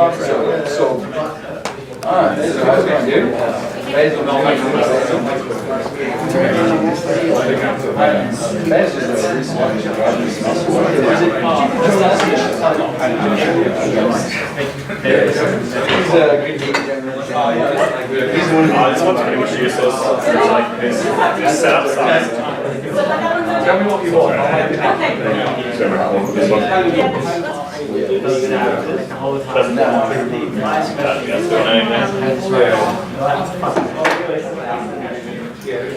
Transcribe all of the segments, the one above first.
Alright, how's it going, dude? This one's pretty much useless. It's like this setup size. Tell me what you want. This one.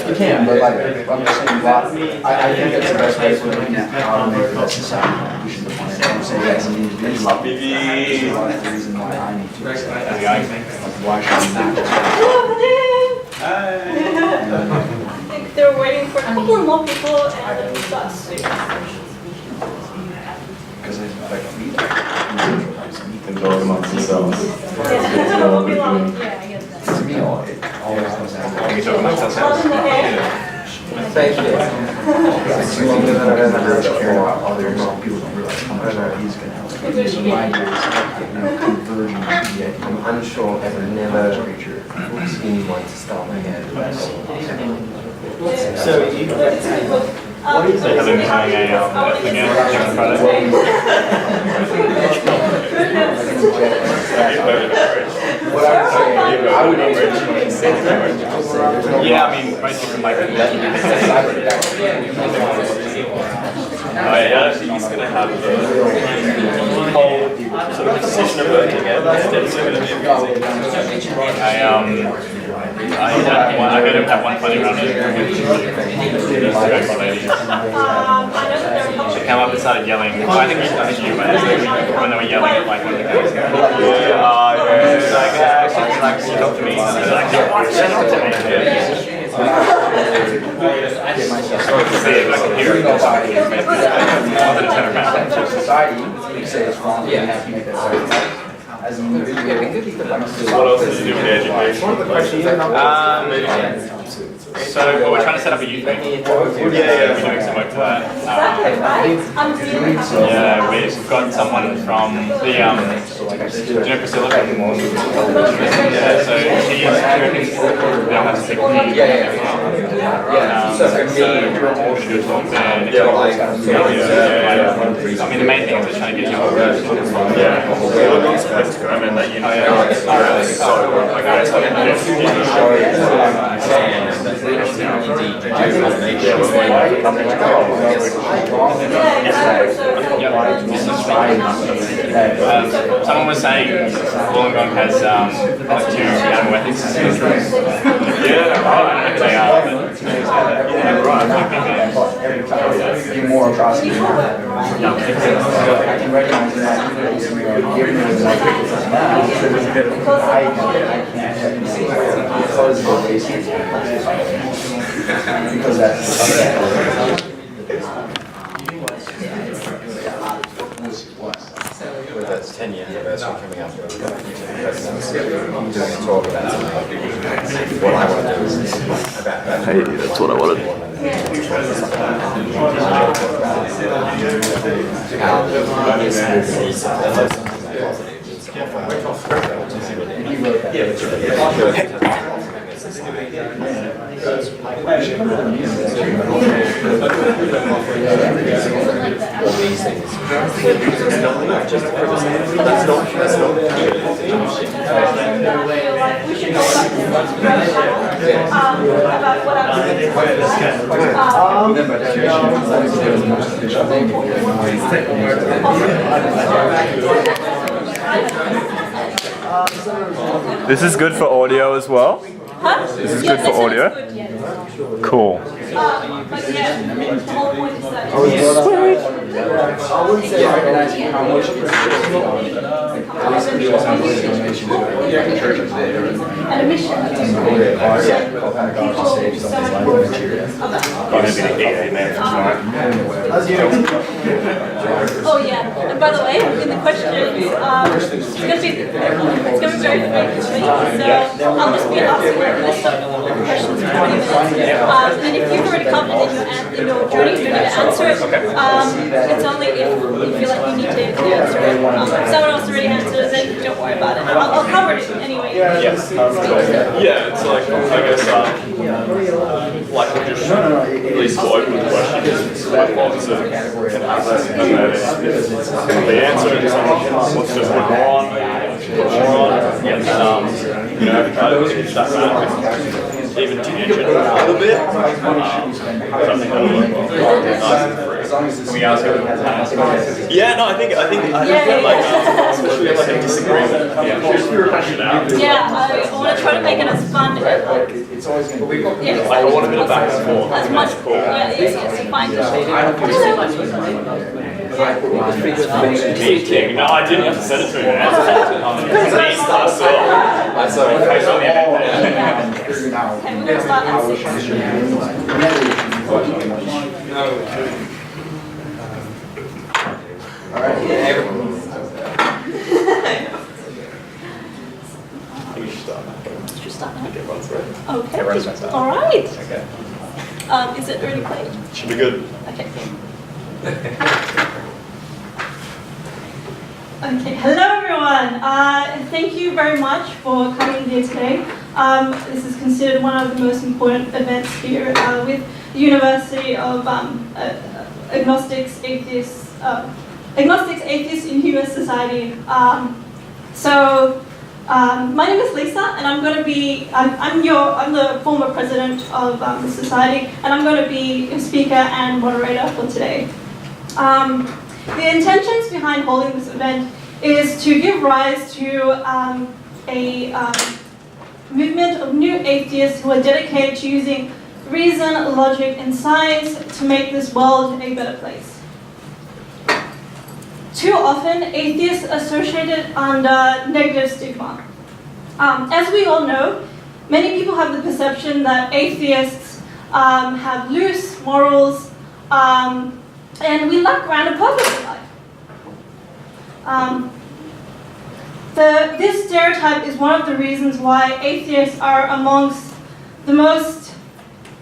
You can, but like, I'm just saying, I think that's the best way for looking at how to make the best society. We should define it. I'm saying as an individual, that's the reason why I need to. Like, why should we not just? I think they're waiting for a couple more people and then we got soon. Because it's like we Enjoy amongst yourselves. Yeah, it won't be long. Yeah, I get that. to me, all it always comes down to. You talk amongst ourselves. Thank you. It's one thing that I care about others, people don't realize how much he's going to help. So my idea is, converging to the I'm unsure, I've never seen one to start my head. So you They haven't been having a thing out on Friday. What I would say, I would Yeah, I mean, basically like actually he's going to have the whole sort of decision of working it. It's definitely going to be amazing. I got him have one funny round. She came up and started yelling. I think you went when they were yelling at like one of the guys. She's like, she talked to me. She's like, she talked to me. See if I can hear it. I wanted to turn around. society, you say it's wrong, you have to make that right. As an individual, What else did you do with education? So we're trying to set up a youth league. Yeah, we're doing some work for that. Yeah, we've got someone from the, do you know Priscilla? Yeah, so she's, they'll have to take a lead. So she'll talk there. I mean, the main thing is trying to get you over. Yeah, we're going to go and let you know. Someone was saying Wollongong has like 2 animal ethics systems. Yeah, right. They are. be more across the board. I can recognize that given that I think it's now, I can't because of the racism. Because that's That's 10 years anniversary coming up. I'm doing a talk about what I want to do is about Hey, that's what I wanted. This is good for audio as well? Huh? This is good for audio? Cool. But yeah, the whole point is that I wouldn't say recognizing how much it's an admission. Oh yeah, and by the way, in the questions, it's gonna be very quick. So I'll just be asking a list of questions in 20 minutes. And then if you've already covered in your journey, you don't need to answer it. It's only if you feel like you need to answer it. If someone else already answers it, don't worry about it. question anyway. Yeah, it's like, I guess, like just at least to open the question, like lots of can have that, and then the answer is what's just put more on, you know, try to pitch that back, even tangent a little bit, something that will work well, nice and free. Can we ask everyone? Yeah, no, I think like, especially like a disagreement, just hash it out. Yeah, I want to try to make it as fun. It's always going to be. Yeah. Like, I want a bit of back and forth. As much. Yes, fine. Meeting. No, I didn't have to send it to him. I saw it. Okay, we're going to start at 6. All right. Should start now? Everyone's ready. Okay. Everyone's ready. All right. Okay. Is it already played? Should be good. Okay. Okay, hello everyone. Thank you very much for coming here today. This is considered one of the most important events here with the University of Agnostics, Atheists in Human Society. My name is Lisa, and I'm going to be I'm the former president of the society, and I'm going to be your speaker and moderator for today. The intentions behind holding this event is to give rise to a movement of new atheists who are dedicated to using reason, logic, and science to make this world a better place. Too often, atheists are associated under negative stigma. As we all know, many people have the perception that atheists have loose morals, and we lack grounded purpose in life. This stereotype is one of the reasons why atheists are amongst the most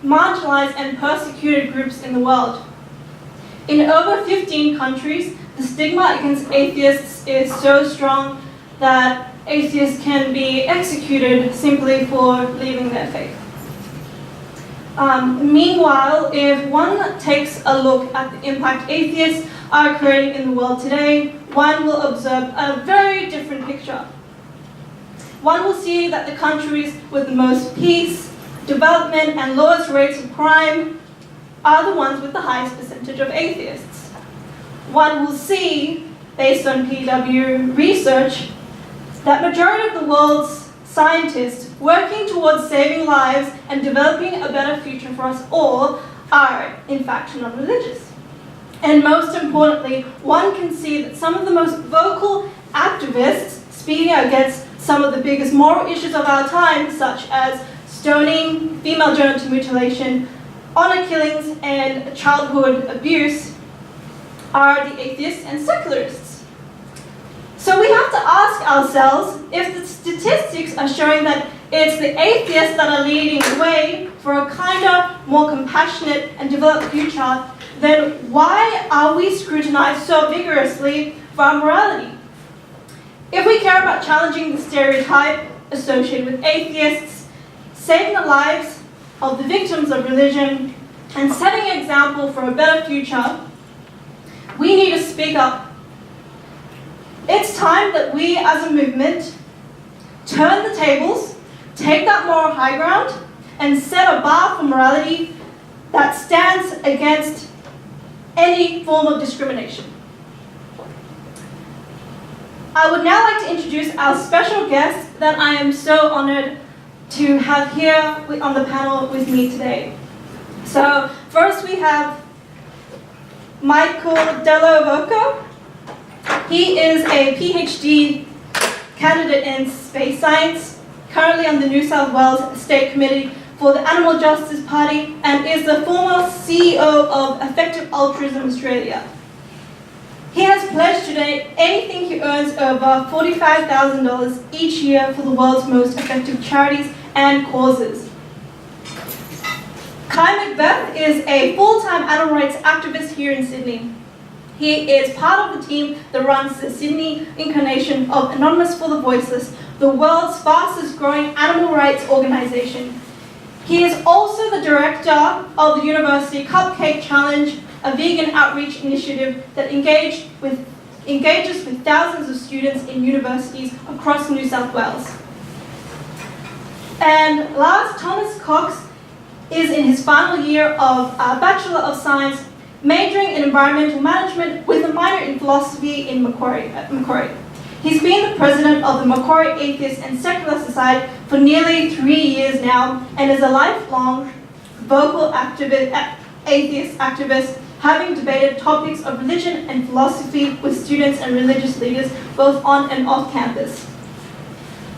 marginalized and persecuted groups in the world. In over 15 countries, the stigma against atheists is so strong that atheists can be executed simply for leaving their faith. Meanwhile, if one takes a look at the impact atheists are creating in the world today, one will observe a very different picture. One will see that the countries with the most peace, development, and lowest rates of crime are the ones with the highest percentage of atheists. One will see, based on PW research, that majority of the world's scientists working towards saving lives and developing a better future for us all are, in fact, non-religious. And most importantly, one can see that some of the most vocal activists speaking against some of the biggest moral issues of our time, such as stoning, female genital mutilation, honor killings, and childhood abuse, are the atheists and secularists. So we have to ask ourselves, if the statistics are showing that it's the atheists that are leading the way for a kinder, more compassionate, and developed future, then why are we scrutinized so vigorously for our morality? If we care about challenging the stereotype associated with atheists, saving the lives of the victims of religion, and setting an example for a better future, we need to speak up. It's time that we as a movement turn the tables, take that moral high ground, and set a bar for morality that stands against any form of discrimination. I would now like to introduce our special guest that I am so honored to have here on the panel with me today. So first we have Michael Della Voco. He is a PhD candidate in space science, currently on the New South Wales State Committee for the Animal Justice Party, and is the former CEO of Effective Altruism Australia. He has pledged to donate anything he earns over $45,000 each year for the world's most effective charities and causes. Kai Macbeth is a full-time animal rights activist here in Sydney. He is part of the team that runs the Sydney incarnation of Anonymous for the Voiceless, the world's fastest growing animal rights organization. He is also the director of the University Cupcake Challenge, a vegan outreach initiative that engages with thousands of students in universities across New South Wales. And last, Thomas Cox is in his final year of Bachelor of Science, majoring in environmental management with a minor in philosophy in Macquarie. He's been the president of the Macquarie Atheist and Secular Society for nearly 3 years now, and is a lifelong vocal atheist activist, having debated topics of religion and philosophy with students and religious leaders both on and off campus.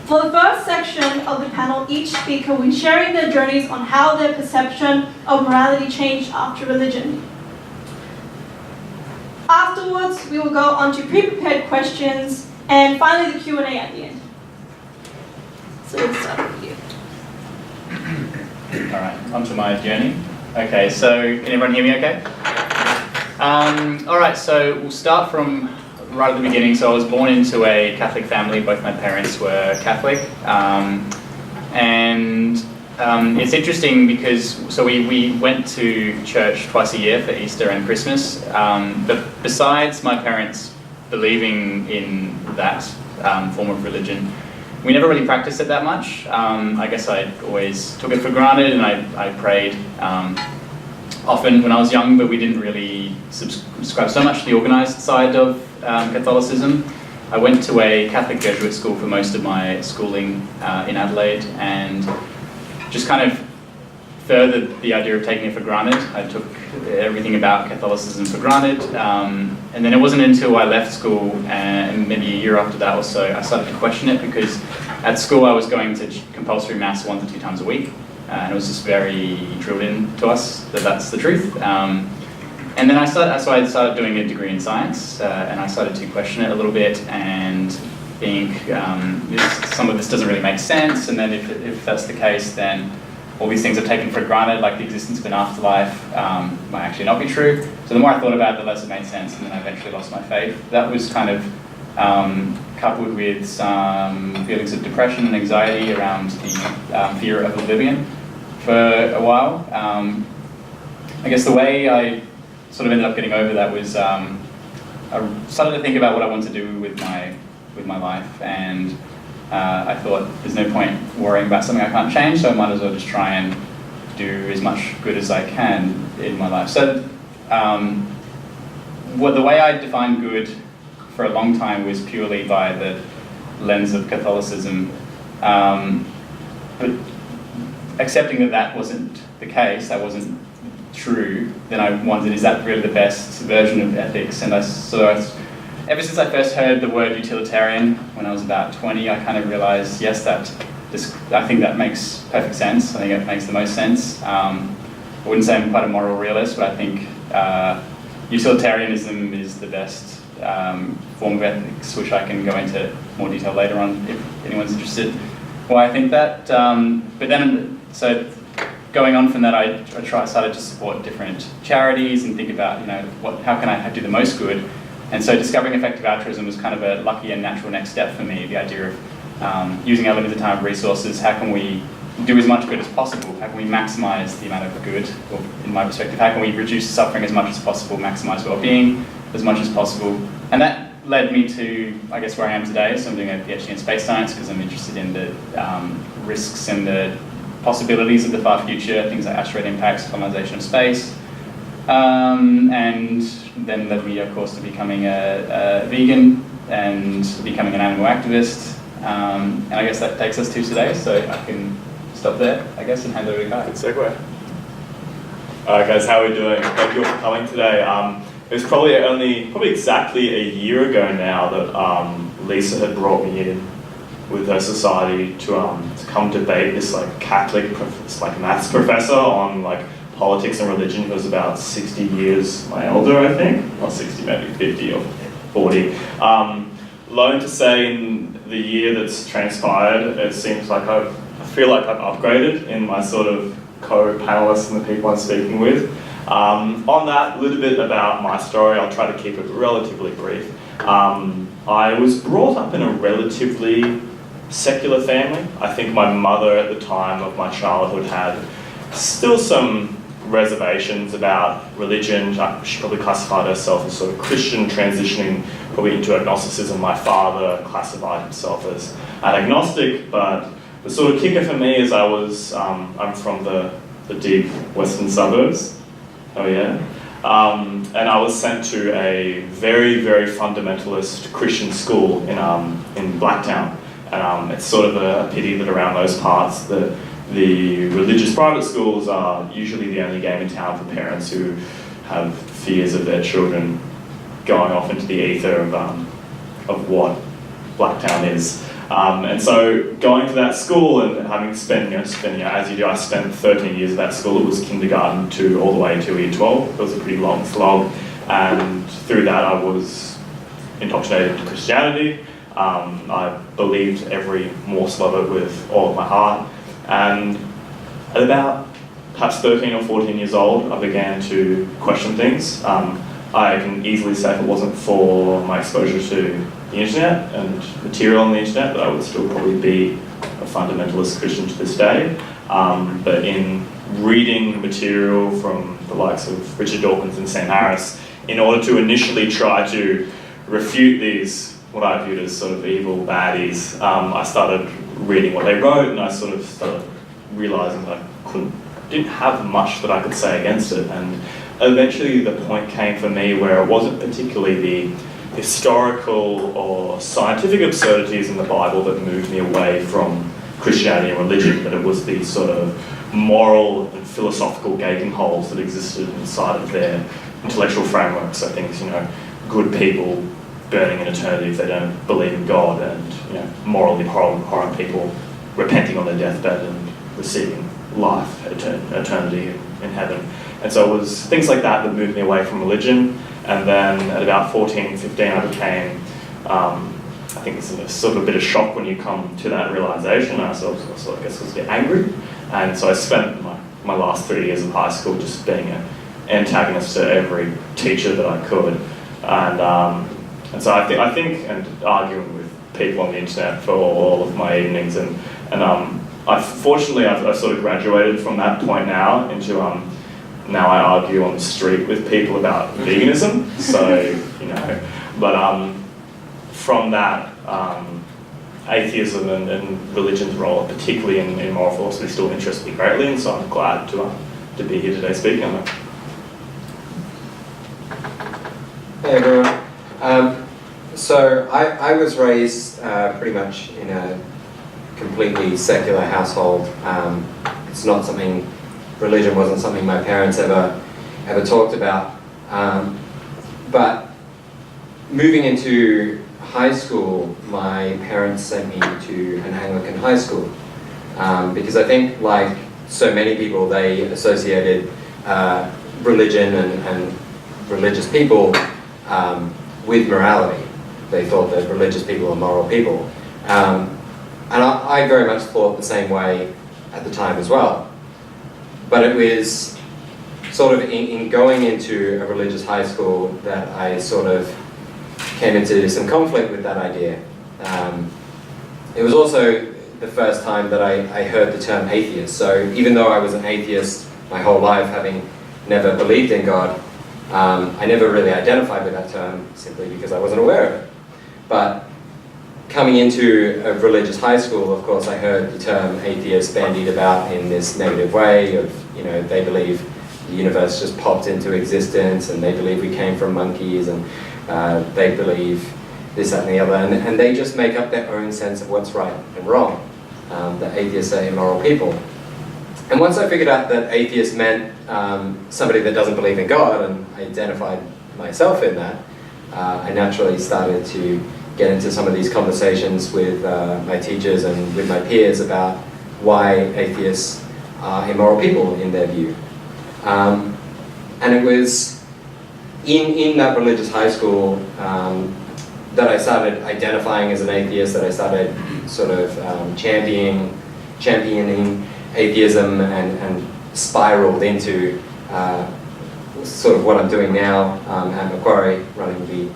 For the first section of the panel, each speaker will be sharing their journeys on how their perception of morality changed after religion. Afterwards, we will go on to pre-prepared questions, and finally the Q&A at the end. So let's start with you. All right, onto my journey. Okay, so can everyone hear me okay? All right, so we'll start from right at the beginning. So I was born into a Catholic family. Both my parents were Catholic. It's interesting because, we went to church twice a year for Easter and Christmas. But besides my parents believing in that form of religion, we never really practiced it that much. I guess I always took it for granted, and I prayed often when I was young, but we didn't really subscribe so much to the organised side of Catholicism. I went to a Catholic Jesuit school for most of my schooling in Adelaide, and just kind of furthered the idea of taking it for granted. I took everything about Catholicism for granted, and then it wasn't until I left school, and maybe a year after that or so, I started to question it, because at school I was going to compulsory mass 1 to 2 times a week, and it was just very drilled into us that that's the truth. And then I started doing a degree in science, and I started to question it a little bit and think some of this doesn't really make sense, and then if that's the case, then all these things are taken for granted, like the existence of an afterlife, might actually not be true. So the more I thought about it, the less it made sense, and then I eventually lost my faith. That was kind of coupled with some feelings of depression and anxiety around the fear of oblivion for a while. I guess the way I sort of ended up getting over that was I started to think about what I want to do with my life, and I thought there's no point worrying about something I can't change, so I might as well just try and do as much good as I can in my life. So the way I defined good for a long time was purely by the lens of Catholicism, but accepting that wasn't the case, that wasn't true, then I wondered, is that really the best version of ethics? And ever since I first heard the word utilitarian when I was about 20, I kind of realized, yes, I think that makes perfect sense. I think it makes the most sense. I wouldn't say I'm quite a moral realist, but I think utilitarianism is the best form of ethics, which I can go into more detail later on if anyone's interested why I think that. But then, so going on from that, I started to support different charities and think about, how can I do the most good? And so discovering effective altruism was kind of a lucky and natural next step for me, the idea of using our limited time of resources, how can we do as much good as possible? How can we maximize the amount of good? Or in my perspective, how can we reduce suffering as much as possible, maximize well-being as much as possible? And that led me to, I guess, where I am today. So I'm doing a PhD in space science because I'm interested in the risks and the possibilities of the far future, things like asteroid impacts, colonization of space. And then led me, of course, to becoming a vegan and becoming an animal activist. And I guess that takes us to today, so I can stop there, I guess, and hand over to Guy. Good segue. Alright guys, how are we doing? Thank you all for coming today. It was probably exactly a year ago now that Lisa had brought me in with her society to come debate this Catholic maths professor on politics and religion, who was about 60 years my elder, I think. Not 60, maybe 50 or 40. Alone to say, in the year that's transpired, it seems like I feel like I've upgraded in my sort of co-panelists and the people I'm speaking with. On that, a little bit about my story. I'll try to keep it relatively brief. I was brought up in a relatively secular family. I think my mother at the time of my childhood had still some reservations about religion. She probably classified herself as sort of Christian, transitioning probably into agnosticism. My father classified himself as an agnostic, but the sort of kicker for me is I'm from the deep western suburbs. Oh yeah. And I was sent to a very, very fundamentalist Christian school in Blacktown. And it's sort of a pity that around those parts the religious private schools are usually the only game in town for parents who have fears of their children going off into the ether of what Blacktown is. And so going to that school and having spent, as you do, I spent 13 years at that school. It was kindergarten to all the way to year 12. It was a pretty long slog. And through that I was indoctrinated into Christianity. I believed every morsel of it with all of my heart. And at about perhaps 13 or 14 years old, I began to question things. I can easily say if it wasn't for my exposure to the internet and material on the internet, that I would still probably be a fundamentalist Christian to this day. But in reading material from the likes of Richard Dawkins and Sam Harris, in order to initially try to refute these, what I viewed as sort of evil baddies, I started reading what they wrote, and I sort of started realising that I didn't have much that I could say against it. And eventually the point came for me where it wasn't particularly the historical or scientific absurdities in the Bible that moved me away from Christianity and religion, but it was the sort of moral and philosophical gaping holes that existed inside of their intellectual frameworks. So things, good people burning in eternity if they don't believe in God, and morally horrible people repenting on their deathbed and receiving life, eternity in heaven. And so it was things like that that moved me away from religion. And then at about 14, 15, I became, I think it's a sort of a bit of shock when you come to that realisation. I sort of, I guess, was a bit angry. And so I spent my last 3 years of high school just being an antagonist to every teacher that I could. And so I think, and arguing with people on the internet for all of my evenings. And fortunately, I've sort of graduated from that point now into, now I argue on the street with people about veganism. So, but from that, atheism and religion's role, particularly in moral philosophy, still interests me greatly, and so I'm glad to be here today speaking on it. Hey everyone. So I was raised pretty much in a completely secular household. It's not something, religion wasn't something my parents ever talked about. But moving into high school, my parents sent me to an Anglican high school because I think, like so many people, they associated religion and religious people with morality. They thought that religious people are moral people. And I very much thought the same way at the time as well. But it was sort of in going into a religious high school that I sort of came into some conflict with that idea. It was also the first time that I heard the term atheist. So even though I was an atheist my whole life, having never believed in God, I never really identified with that term simply because I wasn't aware of it. But coming into a religious high school, of course, I heard the term atheist bandied about in this negative way of, they believe the universe just popped into existence, and they believe we came from monkeys, and they believe this, that, and the other, and they just make up their own sense of what's right and wrong. That atheists are immoral people. And once I figured out that atheist meant somebody that doesn't believe in God, and I identified myself in that, I naturally started to get into some of these conversations with my teachers and with my peers about why atheists are immoral people in their view. And it was in that religious high school that I started identifying as an atheist, that I started sort of championing atheism and spiraled into sort of what I'm doing now at Macquarie, running the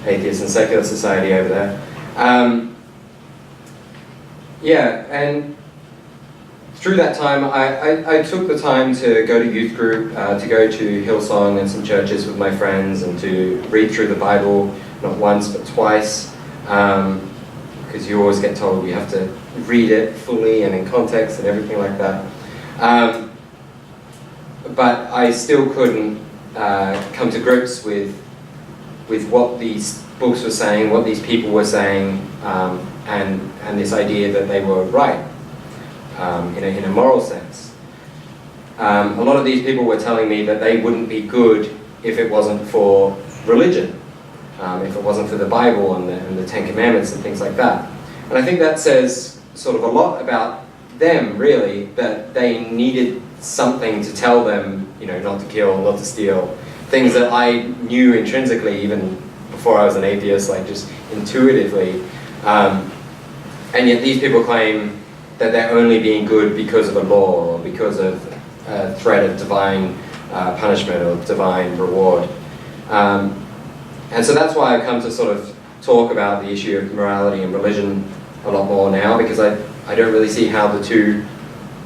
Atheist and Secular Society over there. yeah, and through that time, I took the time to go to youth group, to go to Hillsong and some churches with my friends, and to read through the Bible, not once but twice, because you always get told you have to read it fully and in context and everything like that. But I still couldn't come to grips with what these books were saying, what these people were saying, and this idea that they were right. In a moral sense. A lot of these people were telling me that they wouldn't be good if it wasn't for religion, if it wasn't for the Bible and the Ten Commandments and things like that. And I think that says sort of a lot about them, really, that they needed something to tell them, not to kill, not to steal, things that I knew intrinsically even before I was an atheist, like just intuitively. And yet these people claim that they're only being good because of a law or because of a threat of divine punishment or divine reward. And so that's why I've come to sort of talk about the issue of morality and religion a lot more now, because I don't really see how the two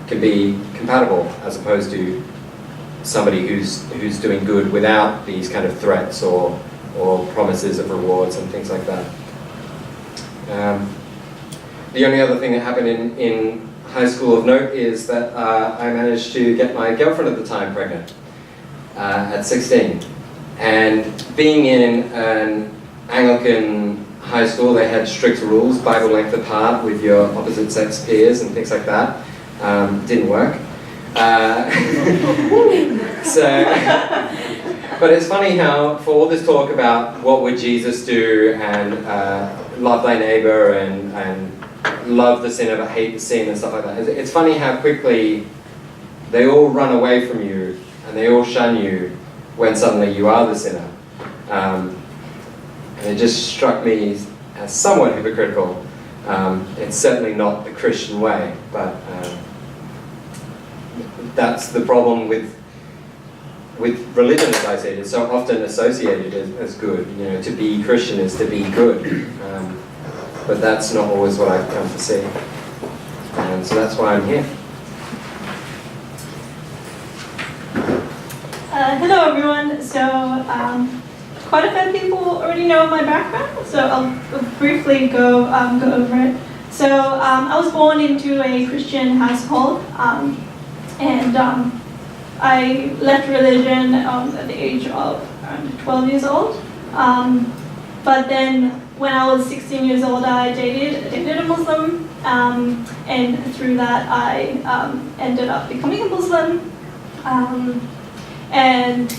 can be compatible, as opposed to somebody who's doing good without these kind of threats or promises of rewards and things like that. The only other thing that happened in high school of note is that I managed to get my girlfriend at the time pregnant at 16. And being in an Anglican high school, they had strict rules, Bible length apart with your opposite sex peers and things like that. Didn't work. But it's funny how, for all this talk about what would Jesus do and love thy neighbor and love the sinner but hate the sin and stuff like that, it's funny how quickly they all run away from you and they all shun you when suddenly you are the sinner. And it just struck me as somewhat hypocritical. It's certainly not the Christian way, but that's the problem with religion, as I said. It's so often associated as good. To be Christian is to be good. But that's not always what I've come to see. And so that's why I'm here. Hello everyone. So quite a few people already know my background, so I'll briefly go over it. So I was born into a Christian household, and I left religion at the age of around 12 years old. But then when I was 16 years old, I dated a Muslim, and through that I ended up becoming a Muslim. And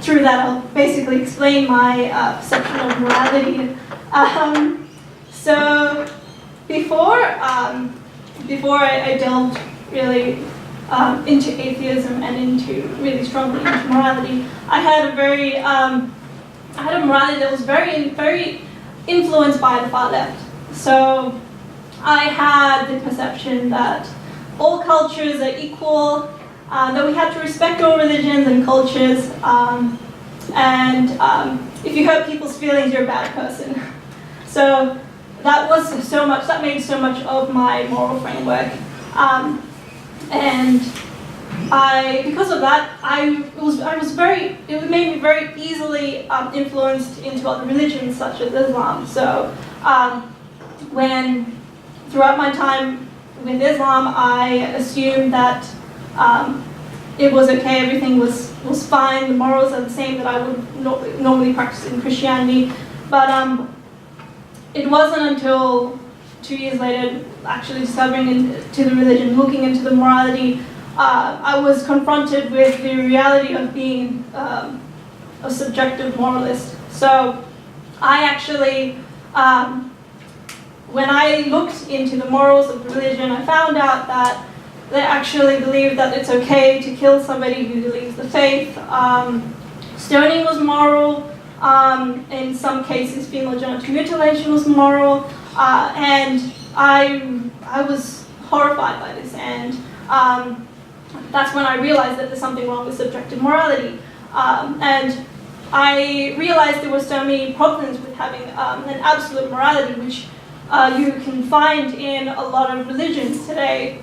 through that I'll basically explain my perception of morality. So before I delved really into atheism and into really strongly into morality, I had a morality that was very, very influenced by the far left. So I had the perception that all cultures are equal, that we had to respect all religions and cultures, and if you hurt people's feelings, you're a bad person. So that made so much of my moral framework, and because of that, it made me very easily influenced into other religions such as Islam. So throughout my time with Islam, I assumed that it was okay, everything was fine, the morals are the same that I would normally practice in Christianity. But it wasn't until 2 years later, actually discovering into the religion, looking into the morality, I was confronted with the reality of being a subjective moralist. So I actually, when I looked into the morals of religion, I found out that they actually believe that it's okay to kill somebody who leaves the faith. Stoning was moral. In some cases, female genital mutilation was moral. And I was horrified by this. And that's when I realized that there's something wrong with subjective morality. And I realized there were so many problems with having an absolute morality, which you can find in a lot of religions today,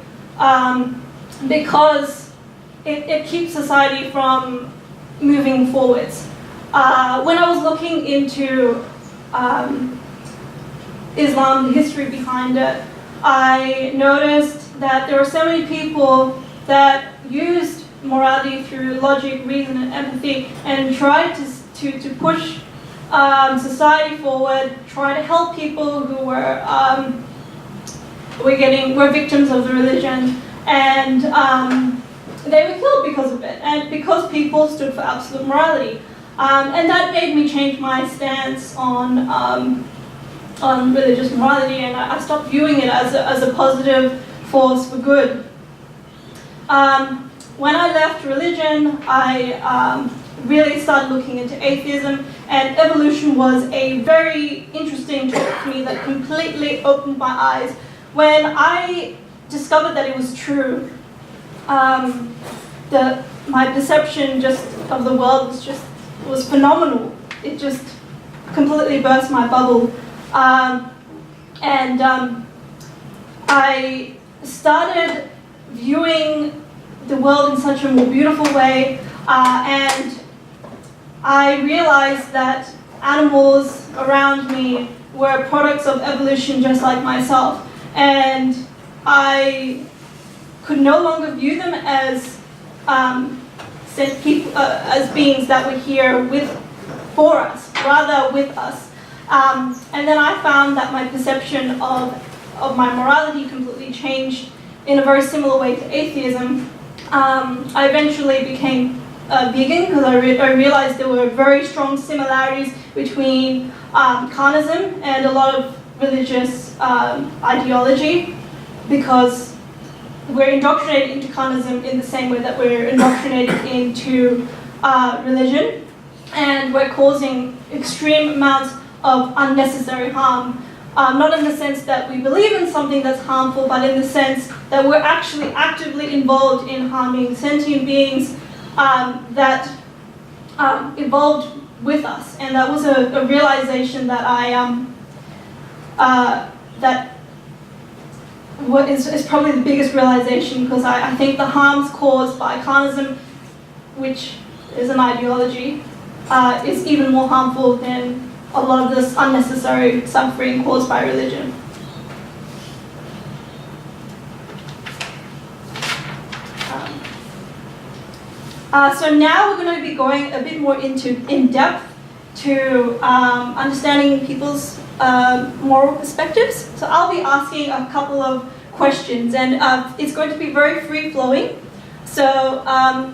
because it keeps society from moving forwards. When I was looking into Islam, the history behind it, I noticed that there were so many people that used morality through logic, reason, and empathy, and tried to push society forward, try to help people who were victims of the religion, and they were killed because of it, and because people stood for absolute morality. And that made me change my stance on religious morality, and I stopped viewing it as a positive force for good. When I left religion, I really started looking into atheism, and evolution was a very interesting topic to me that completely opened my eyes. When I discovered that it was true, my perception of the world was phenomenal. It just completely burst my bubble. I started viewing the world in such a more beautiful way, and I realized that animals around me were products of evolution just like myself, and I could no longer view them as as beings that were here for us, rather with us. And then I found that my perception of my morality completely changed in a very similar way to atheism. I eventually became vegan because I realized there were very strong similarities between carnism and a lot of religious ideology, because we're indoctrinated into carnism in the same way that we're indoctrinated into religion, and we're causing extreme amounts of unnecessary harm. Not in the sense that we believe in something that's harmful, but in the sense that we're actually actively involved in harming sentient beings that evolved with us. And that was a realization that is probably the biggest realization, because I think the harms caused by carnism, which is an ideology, is even more harmful than a lot of this unnecessary suffering caused by religion. So now we're going to be going a bit more in depth to understanding people's moral perspectives. So I'll be asking a couple of questions, and it's going to be very free-flowing. So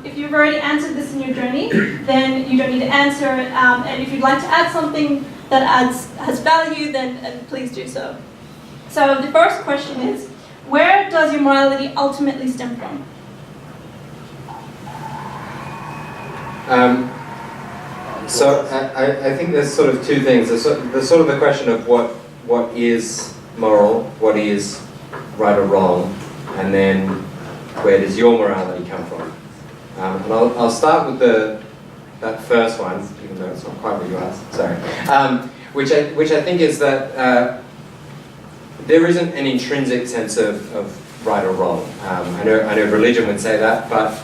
if you've already answered this in your journey, then you don't need to answer it. And if you'd like to add something that has value, then please do so. So the first question is, where does your morality ultimately stem from? So I think there's sort of two things. There's sort of the question of what is moral, what is right or wrong, and then where does your morality come from? And I'll start with that first one, even though it's not quite what you asked. Sorry. Which I think is that there isn't an intrinsic sense of right or wrong. I know religion would say that, but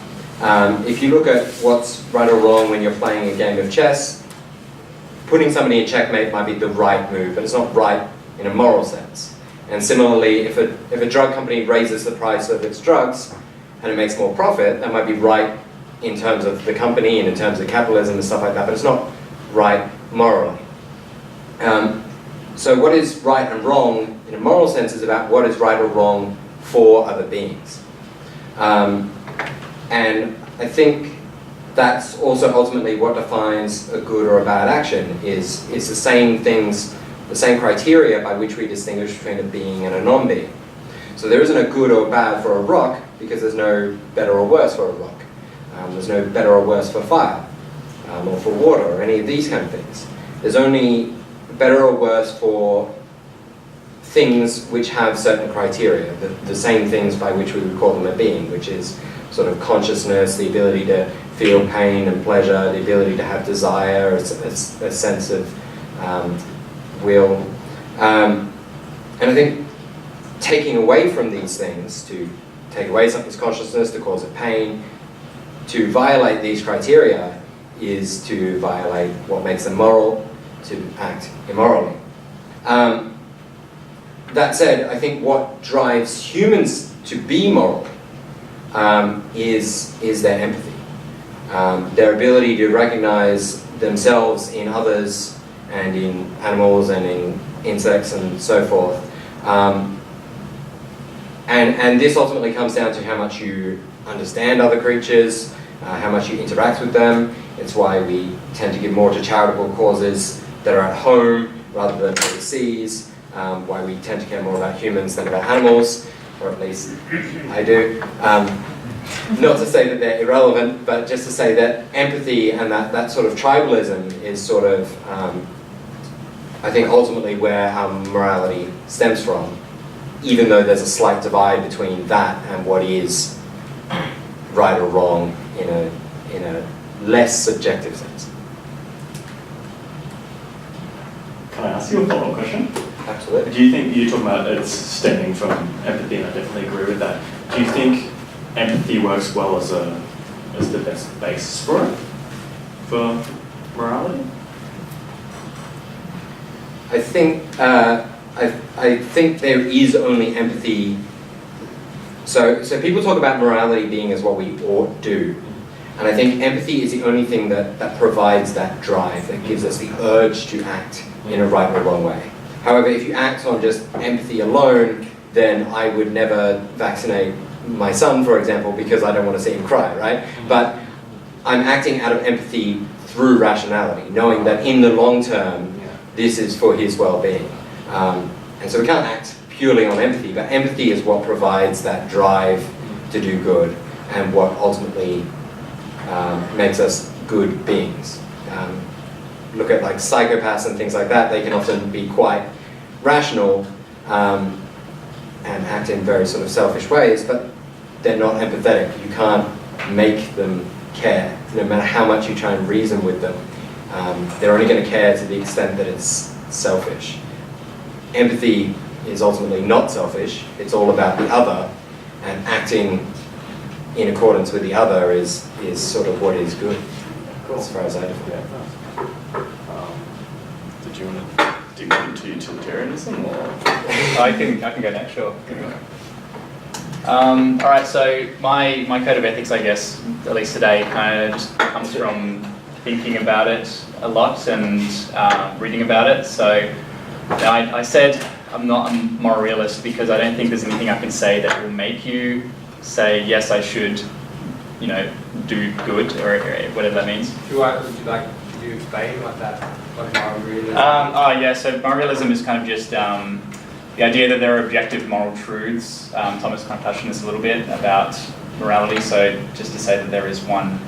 if you look at what's right or wrong when you're playing a game of chess, putting somebody in checkmate might be the right move, but it's not right in a moral sense. And similarly, if a drug company raises the price of its drugs and it makes more profit, that might be right in terms of the company and in terms of capitalism and stuff like that, but it's not right morally. So what is right and wrong in a moral sense is about what is right or wrong for other beings. And I think that's also ultimately what defines a good or a bad action, is the same things, the same criteria by which we distinguish between a being and a non-being. So there isn't a good or bad for a rock, because there's no better or worse for a rock. There's no better or worse for fire, or for water, or any of these kind of things. There's only better or worse for things which have certain criteria, the same things by which we would call them a being, which is sort of consciousness, the ability to feel pain and pleasure, the ability to have desire, a sense of will. And I think taking away from these things, to take away something's consciousness, to cause it pain, to violate these criteria is to violate what makes them moral, to act immorally. That said, I think what drives humans to be moral is their empathy. Their ability to recognize themselves in others and in animals and in insects and so forth. And this ultimately comes down to how much you understand other creatures, how much you interact with them. It's why we tend to give more to charitable causes that are at home rather than overseas, why we tend to care more about humans than about animals, or at least I do. Not to say that they're irrelevant, but just to say that empathy and that sort of tribalism is sort of, I think, ultimately where our morality stems from, even though there's a slight divide between that and what is right or wrong in a less subjective sense. Can I ask you a follow-up question? Absolutely. Do you think, you're talking about it's stemming from empathy, and I definitely agree with that. Do you think empathy works well as the best basis for it, for morality? I think I think there is only empathy. So people talk about morality being as what we ought do, and I think empathy is the only thing that provides that drive, that gives us the urge to act in a right or wrong way. However, if you act on just empathy alone, then I would never vaccinate my son, for example, because I don't want to see him cry, right? But I'm acting out of empathy through rationality, knowing that in the long term, this is for his well-being. And so we can't act purely on empathy, but empathy is what provides that drive to do good and what ultimately makes us good beings. Look at like psychopaths and things like that, they can often be quite rational and act in very sort of selfish ways, but they're not empathetic. You can't make them care, no matter how much you try and reason with them. They're only going to care to the extent that it's selfish. Empathy is ultimately not selfish, it's all about the other, and acting in accordance with the other is sort of what is good, as far as I define it. Did you want to dig into utilitarianism, or? I can go next, sure. All right, so my code of ethics, I guess, at least today, kind of just comes from thinking about it a lot and reading about it. So I said I'm not a moral realist because I don't think there's anything I can say that will make you say, yes, I should, do good, or whatever that means. Would you like to explain what moral realism is? So moral realism is kind of just the idea that there are objective moral truths. Thomas kind of touched on this a little bit about morality, so just to say that there is one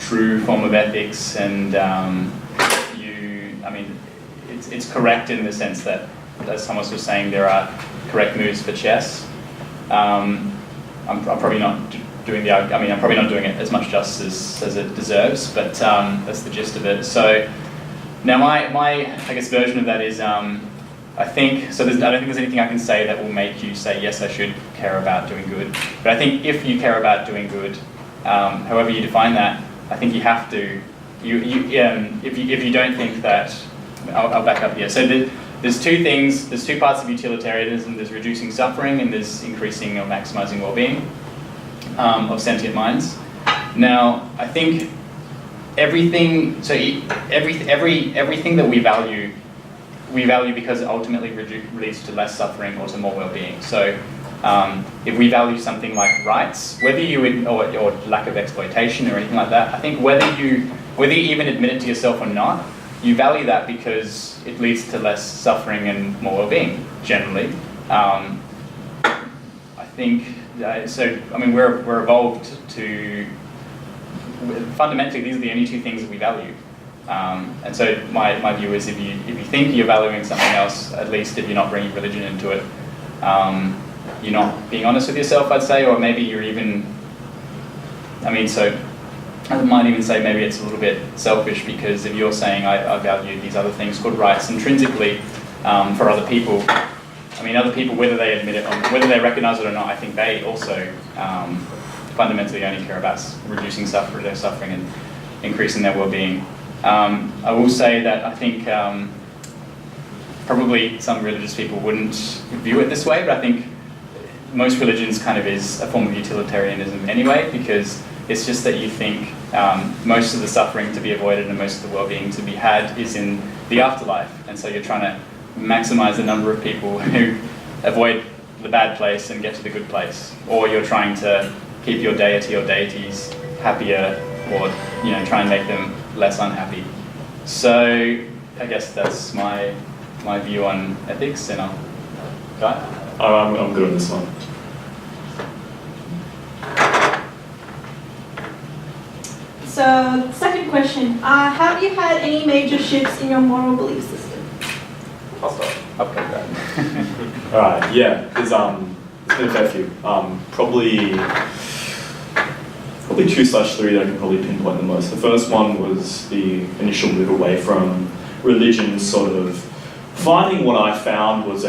true form of ethics, and it's correct in the sense that, as Thomas was saying, there are correct moves for chess. I'm probably not doing I'm probably not doing it as much justice as it deserves, but that's the gist of it. So now my I guess version of that is I don't think there's anything I can say that will make you say, yes, I should care about doing good. But I think if you care about doing good, however you define that, I think you have to. If you don't think that, I'll back up here. So there's two things. There's two parts of utilitarianism. There's reducing suffering, and there's increasing or maximizing well-being of sentient minds. Now, I think everything. So everything that we value because it ultimately leads to less suffering or to more well-being. So if we value something like rights, whether you or lack of exploitation or anything like that, I think whether you even admit it to yourself or not, you value that because it leads to less suffering and more well-being generally. I think so. I mean, we're evolved to fundamentally these are the only two things that we value. And so my view is if you think you're valuing something else, at least if you're not bringing religion into it, you're not being honest with yourself, I'd say, or maybe you're even, so I might even say maybe it's a little bit selfish, because if you're saying I value these other things called rights intrinsically for other people, I mean, other people, whether they admit it or whether they recognize it or not, I think they also fundamentally only care about reducing their suffering and increasing their well-being. I will say that I think probably some religious people wouldn't view it this way, but I think most religions kind of is a form of utilitarianism anyway, because it's just that you think most of the suffering to be avoided and most of the well-being to be had is in the afterlife, and so you're trying to maximize the number of people who avoid the bad place and get to the good place, or you're trying to keep your deity or deities happier, or try and make them less unhappy. So I guess that's my view on ethics, and I'll Guy? I'm good on this one. So, second question. Have you had any major shifts in your moral belief system? I'll start. I'll take that. Alright, yeah, there's been a fair few. Probably 2/3 that I can probably pinpoint the most. The first one was the initial move away from religion, sort of finding what I found was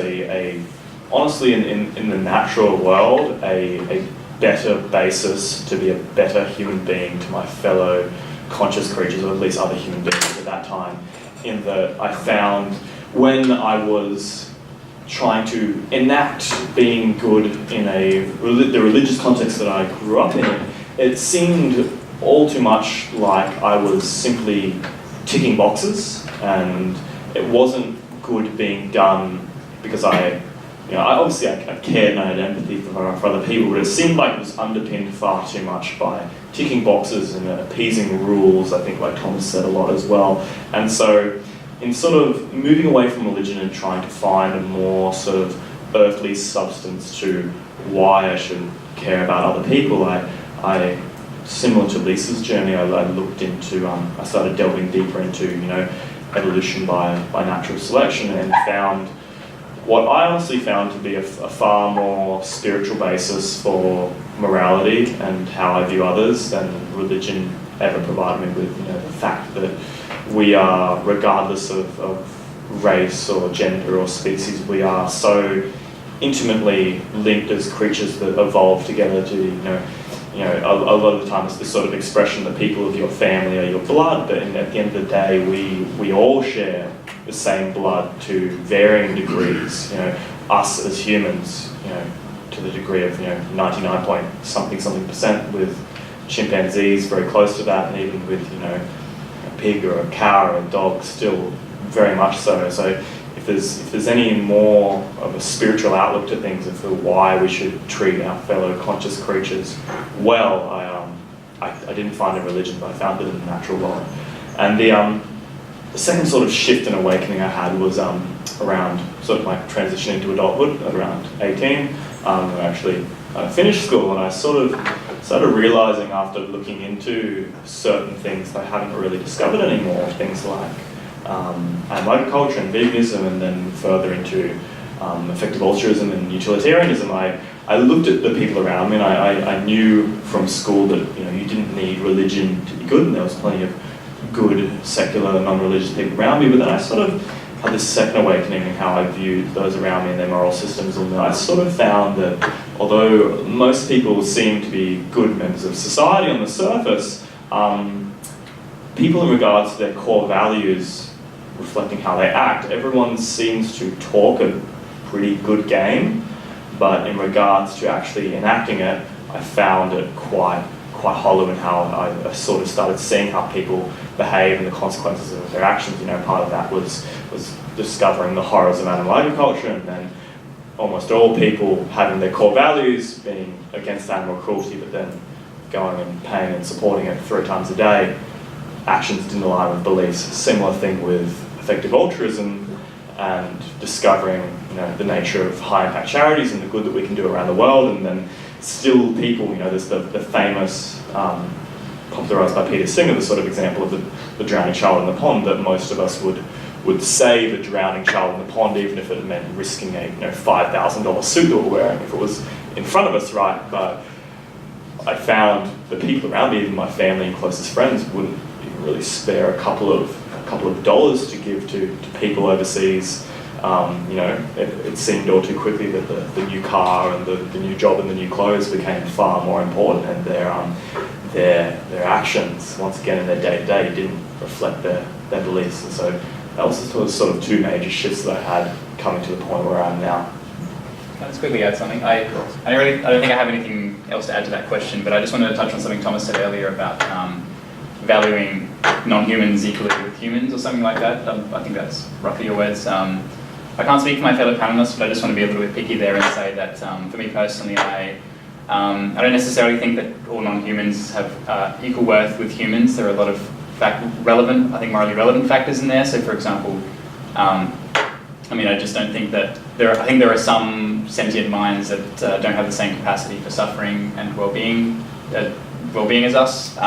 honestly in the natural world, a better basis to be a better human being to my fellow conscious creatures, or at least other human beings at that time, in that I found when I was trying to enact being good in the religious context that I grew up in, it seemed all too much like I was simply ticking boxes, and it wasn't good being done because I cared and I had empathy for other people, but it seemed like it was underpinned far too much by ticking boxes and appeasing rules, I think, like Thomas said a lot as well. And so in sort of moving away from religion and trying to find a more sort of earthly substance to why I should care about other people, I similar to Lisa's journey, I looked into, I started delving deeper into, evolution by natural selection, and found what I honestly found to be a far more spiritual basis for morality and how I view others than religion ever provided me with. The fact that we are, regardless of race or gender or species, we are so intimately linked as creatures that evolve together to, a lot of the time it's this sort of expression that people of your family are your blood, but at the end of the day, we all share the same blood to varying degrees. Us as humans, to the degree of 99 point something percent, with chimpanzees very close to that, and even with a pig or a cow or a dog, still very much so. So if there's any more of a spiritual outlook to things, of why we should treat our fellow conscious creatures well, I didn't find a religion, but I found it in the natural world. And the second sort of shift and awakening I had was around sort of my transition into adulthood at around 18. I actually finished school, and I sort of started realising, after looking into certain things that I hadn't really discovered anymore, things like animal agriculture and veganism, and then further into effective altruism and utilitarianism. I looked at the people around me, and I knew from school that you didn't need religion to be good, and there was plenty of good secular non-religious people around me. But then I sort of had this second awakening in how I viewed those around me and their moral systems, and I sort of found that although most people seem to be good members of society on the surface, people in regards to their core values reflecting how they act, everyone seems to talk a pretty good game, but in regards to actually enacting it, I found it quite hollow in how I sort of started seeing how people behave and the consequences of their actions. Part of that was discovering the horrors of animal agriculture, and then almost all people having their core values being against animal cruelty, but then going and paying and supporting it 3 times a day. Actions didn't align with beliefs. Similar thing with effective altruism and discovering the nature of high impact charities and the good that we can do around the world, and then still people, there's the famous, popularised by Peter Singer, the sort of example of the drowning child in the pond, that most of us would save a drowning child in the pond, even if it meant risking a $5,000 suit that we're wearing, if it was in front of us, right? But I found the people around me, even my family and closest friends, wouldn't even really spare a couple of dollars to give to people overseas it seemed all too quickly that the new car and the new job and the new clothes became far more important, and their actions, once again in their day-to-day, didn't reflect their beliefs. And so that was sort of two major shifts that I had coming to the point where I am now. I'll just quickly add something. I don't think I have anything else to add to that question, but I just wanted to touch on something Thomas said earlier about valuing non-humans equally with humans or something like that. I think that's roughly your words. I can't speak for my fellow panelists, but I just want to be a little bit picky there and say that for me personally, I don't necessarily think that all non-humans have equal worth with humans. There are a lot of morally relevant factors in there. So for example, I just don't think that I think there are some sentient minds that don't have the same capacity for suffering and well-being as us.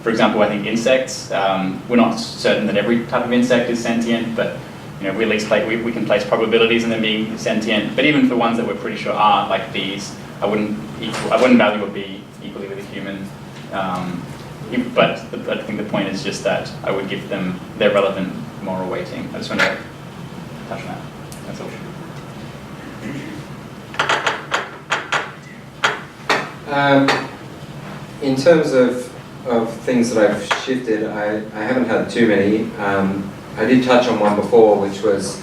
For example, I think insects, we're not certain that every type of insect is sentient, but we at least we can place probabilities in them being sentient. But even for ones that we're pretty sure are, like bees, I wouldn't value a bee equally with a human. But I think the point is just that I would give them their relevant moral weighting. I just want to touch on that. That's all. In terms of things that I've shifted, I haven't had too many. I did touch on one before, which was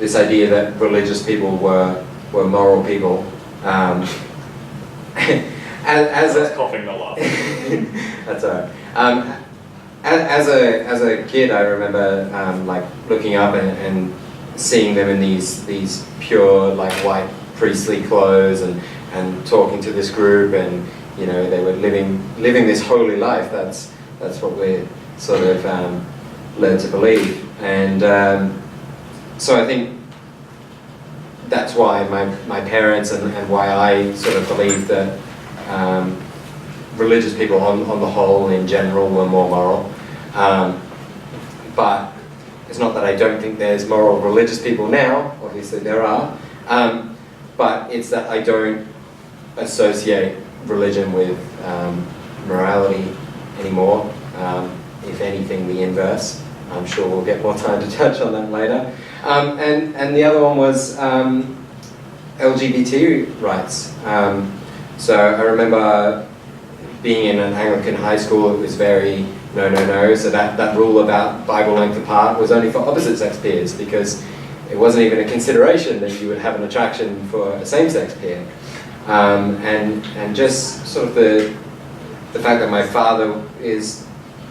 this idea that religious people were moral people. As I was coughing, not laughing. That's all right. As a kid, I remember looking up and seeing them in these pure white priestly clothes and talking to this group, and they were living this holy life. That's what we're sort of led to believe, and so I think that's why my parents and why I sort of believe that religious people on the whole in general were more moral. But it's not that I don't think there's moral religious people now, obviously there are, but it's that I don't associate religion with morality anymore. If anything, the inverse. I'm sure we'll get more time to touch on that later. And the other one was LGBT rights. So I remember being in an Anglican high school, it was very no. So that rule about Bible length apart was only for opposite sex peers, because it wasn't even a consideration that you would have an attraction for a same-sex peer. And just sort of the fact that my father is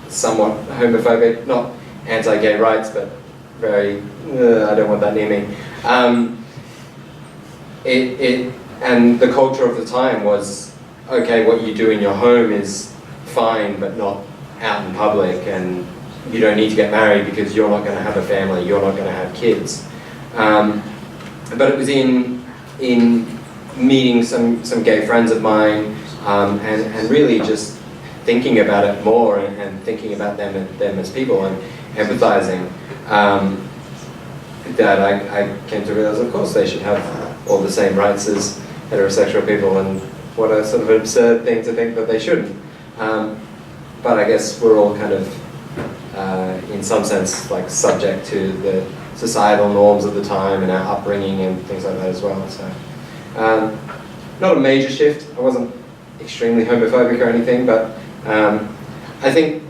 somewhat homophobic, not anti-gay rights, but very, I don't want that near me. And the culture of the time was, okay, what you do in your home is fine, but not out in public, and you don't need to get married because you're not going to have a family, you're not going to have kids. But it was in meeting some gay friends of mine, and really just thinking about it more and thinking about them as people and empathizing, that I came to realize, of course, they should have all the same rights as heterosexual people, and what a sort of absurd thing to think that they shouldn't. But I guess we're all kind of, in some sense, subject to the societal norms of the time and our upbringing and things like that as well. So, not a major shift. I wasn't extremely homophobic or anything, but I think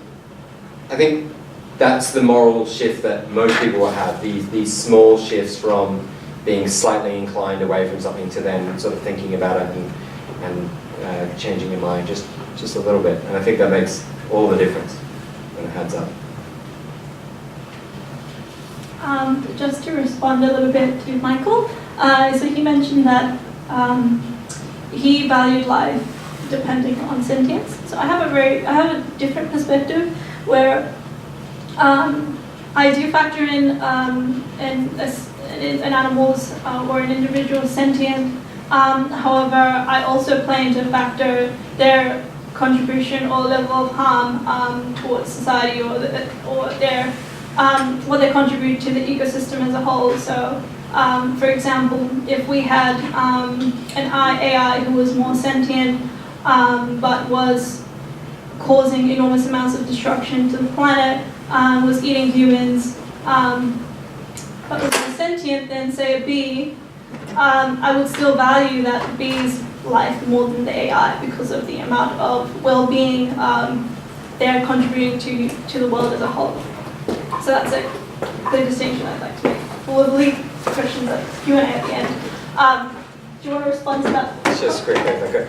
that's the moral shift that most people will have. These small shifts from being slightly inclined away from something to then sort of thinking about it and changing your mind just a little bit. And I think that makes all the difference when it adds up. Just to respond a little bit to Michael, so he mentioned that he valued life depending on sentience. So I have a different perspective where I do factor in an animal's or an individual's sentient. However, I also plan to factor their contribution or level of harm towards society, or their what they contribute to the ecosystem as a whole. So, for example, if we had an AI who was more sentient but was causing enormous amounts of destruction to the planet, was eating humans, that was more sentient than, say, a bee, I would still value that bee's life more than the AI because of the amount of well-being they're contributing to the world as a whole. So that's the distinction I'd like to make. We'll leave questions at Q&A at the end. Do you want to respond to that? Just quickly, if I could.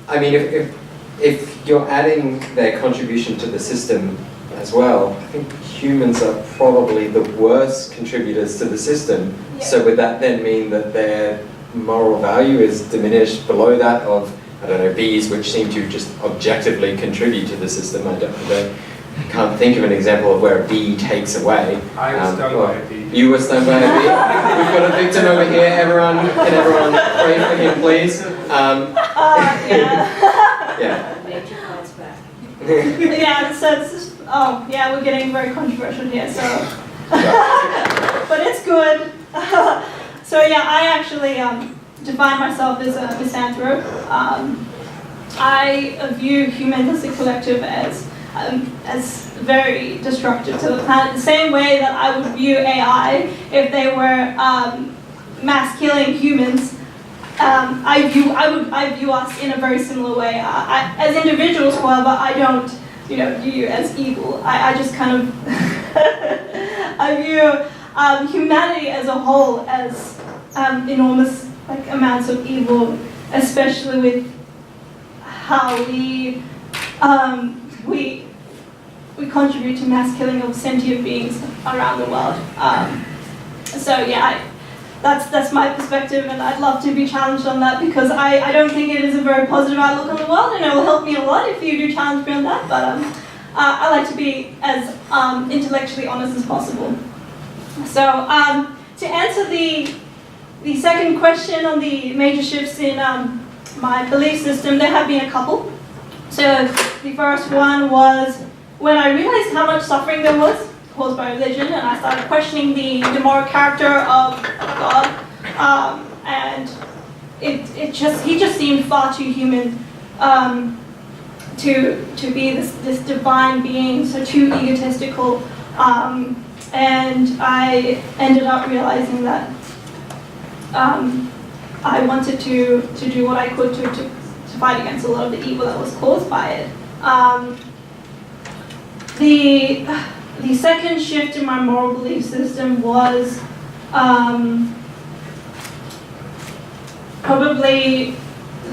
I mean, if you're adding their contribution to the system as well, I think humans are probably the worst contributors to the system. Yeah. So would that then mean that their moral value is diminished below that of, I don't know, bees, which seem to just objectively contribute to the system? I can't think of an example of where a bee takes away. I was stung by a bee. You were stung by a bee? We've got a victim over here. Can everyone pray for him, please? Yeah. Yeah. Nature fights back. Yeah, so it's just, oh, yeah, we're getting very controversial here, so. But it's good. So yeah, I actually define myself as a misanthrope. I view humans as a collective as very destructive to the planet, the same way that I would view AI if they were mass killing humans. I view us in a very similar way. As individuals, however, I don't, view you as evil. I just kind of I view humanity as a whole as enormous amounts of evil, especially with how we contribute to mass killing of sentient beings around the world. So yeah, that's my perspective, and I'd love to be challenged on that because I don't think it is a very positive outlook on the world, and it will help me a lot if you do challenge me on that. But I like to be as intellectually honest as possible. So to answer the second question on the major shifts in my belief system, there have been a couple. So the first one was when I realized how much suffering there was caused by religion, and I started questioning the moral character of God, and he just seemed far too human to be this divine being, so too egotistical, and I ended up realizing that I wanted to do what I could to fight against a lot of the evil that was caused by it. The second shift in my moral belief system was probably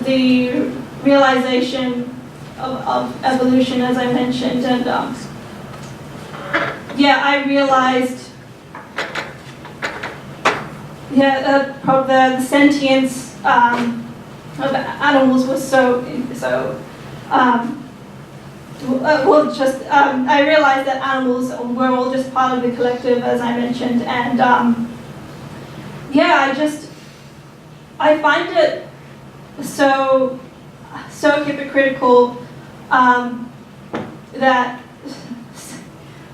the realization of evolution, as I mentioned, and I realized the sentience of animals was so I realized that animals were all just part of the collective, as I mentioned, and I find it so hypocritical that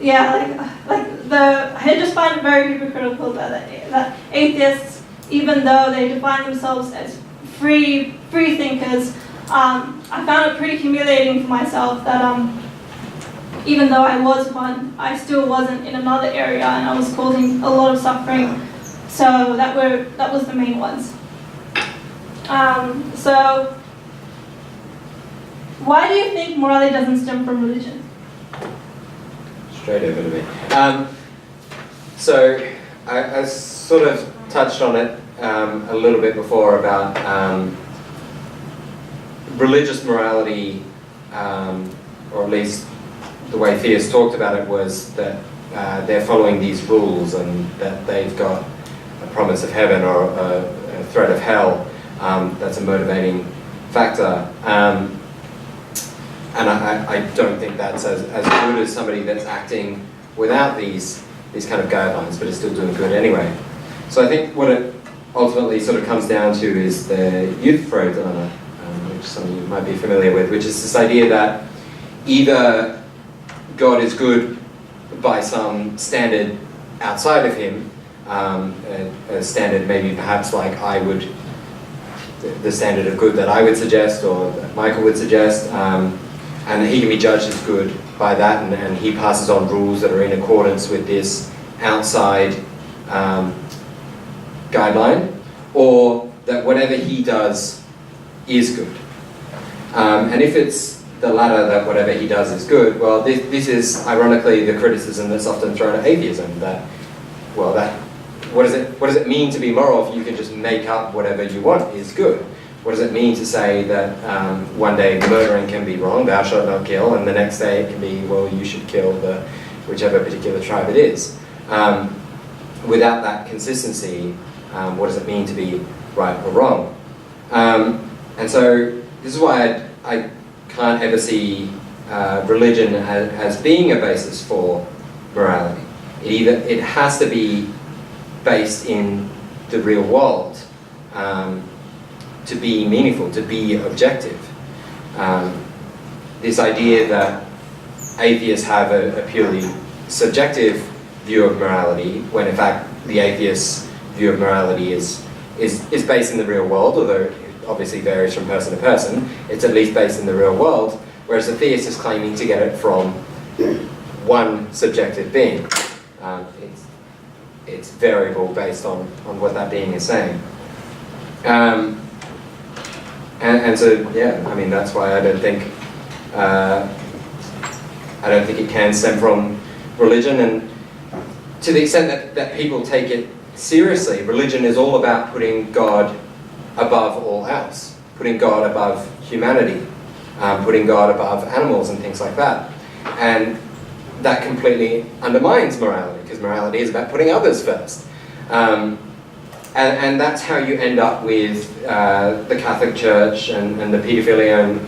I just find it very hypocritical that atheists, even though they define themselves as free thinkers, I found it pretty humiliating for myself that even though I was one, I still wasn't in another area, and I was causing a lot of suffering. So that was the main ones. So why do you think morality doesn't stem from religion? Straight over to me. So I sort of touched on it a little bit before about religious morality, or at least the way theists talked about it was that they're following these rules and that they've got a promise of heaven or a threat of hell. That's a motivating factor. And I don't think that's as good as somebody that's acting without these kind of guidelines, but is still doing good anyway. So I think what it ultimately sort of comes down to is the Youth-Freud dilemma, which some of you might be familiar with, which is this idea that either God is good by some standard outside of him, a standard maybe perhaps like the standard of good that I would suggest or that Michael would suggest, and he can be judged as good by that, and he passes on rules that are in accordance with this outside guideline, or that whatever he does is good. And if it's the latter, that whatever he does is good, well, this is ironically the criticism that's often thrown at atheism, that, well, what does it mean to be moral if you can just make up whatever you want is good? What does it mean to say that one day murdering can be wrong, thou shalt not kill, and the next day it can be, well, you should kill whichever particular tribe it is? Without that consistency, what does it mean to be right or wrong? And so this is why I can't ever see religion as being a basis for morality. It has to be based in the real world to be meaningful, to be objective. This idea that atheists have a purely subjective view of morality, when in fact the atheist's view of morality is based in the real world, although it obviously varies from person to person, it's at least based in the real world, whereas the theist is claiming to get it from one subjective being. It's variable based on what that being is saying. And so, yeah, I mean, that's why I don't think it can stem from religion. And to the extent that people take it seriously, religion is all about putting God above all else, putting God above humanity, putting God above animals and things like that. And that completely undermines morality, because morality is about putting others first. And that's how you end up with the Catholic Church and the paedophilia. And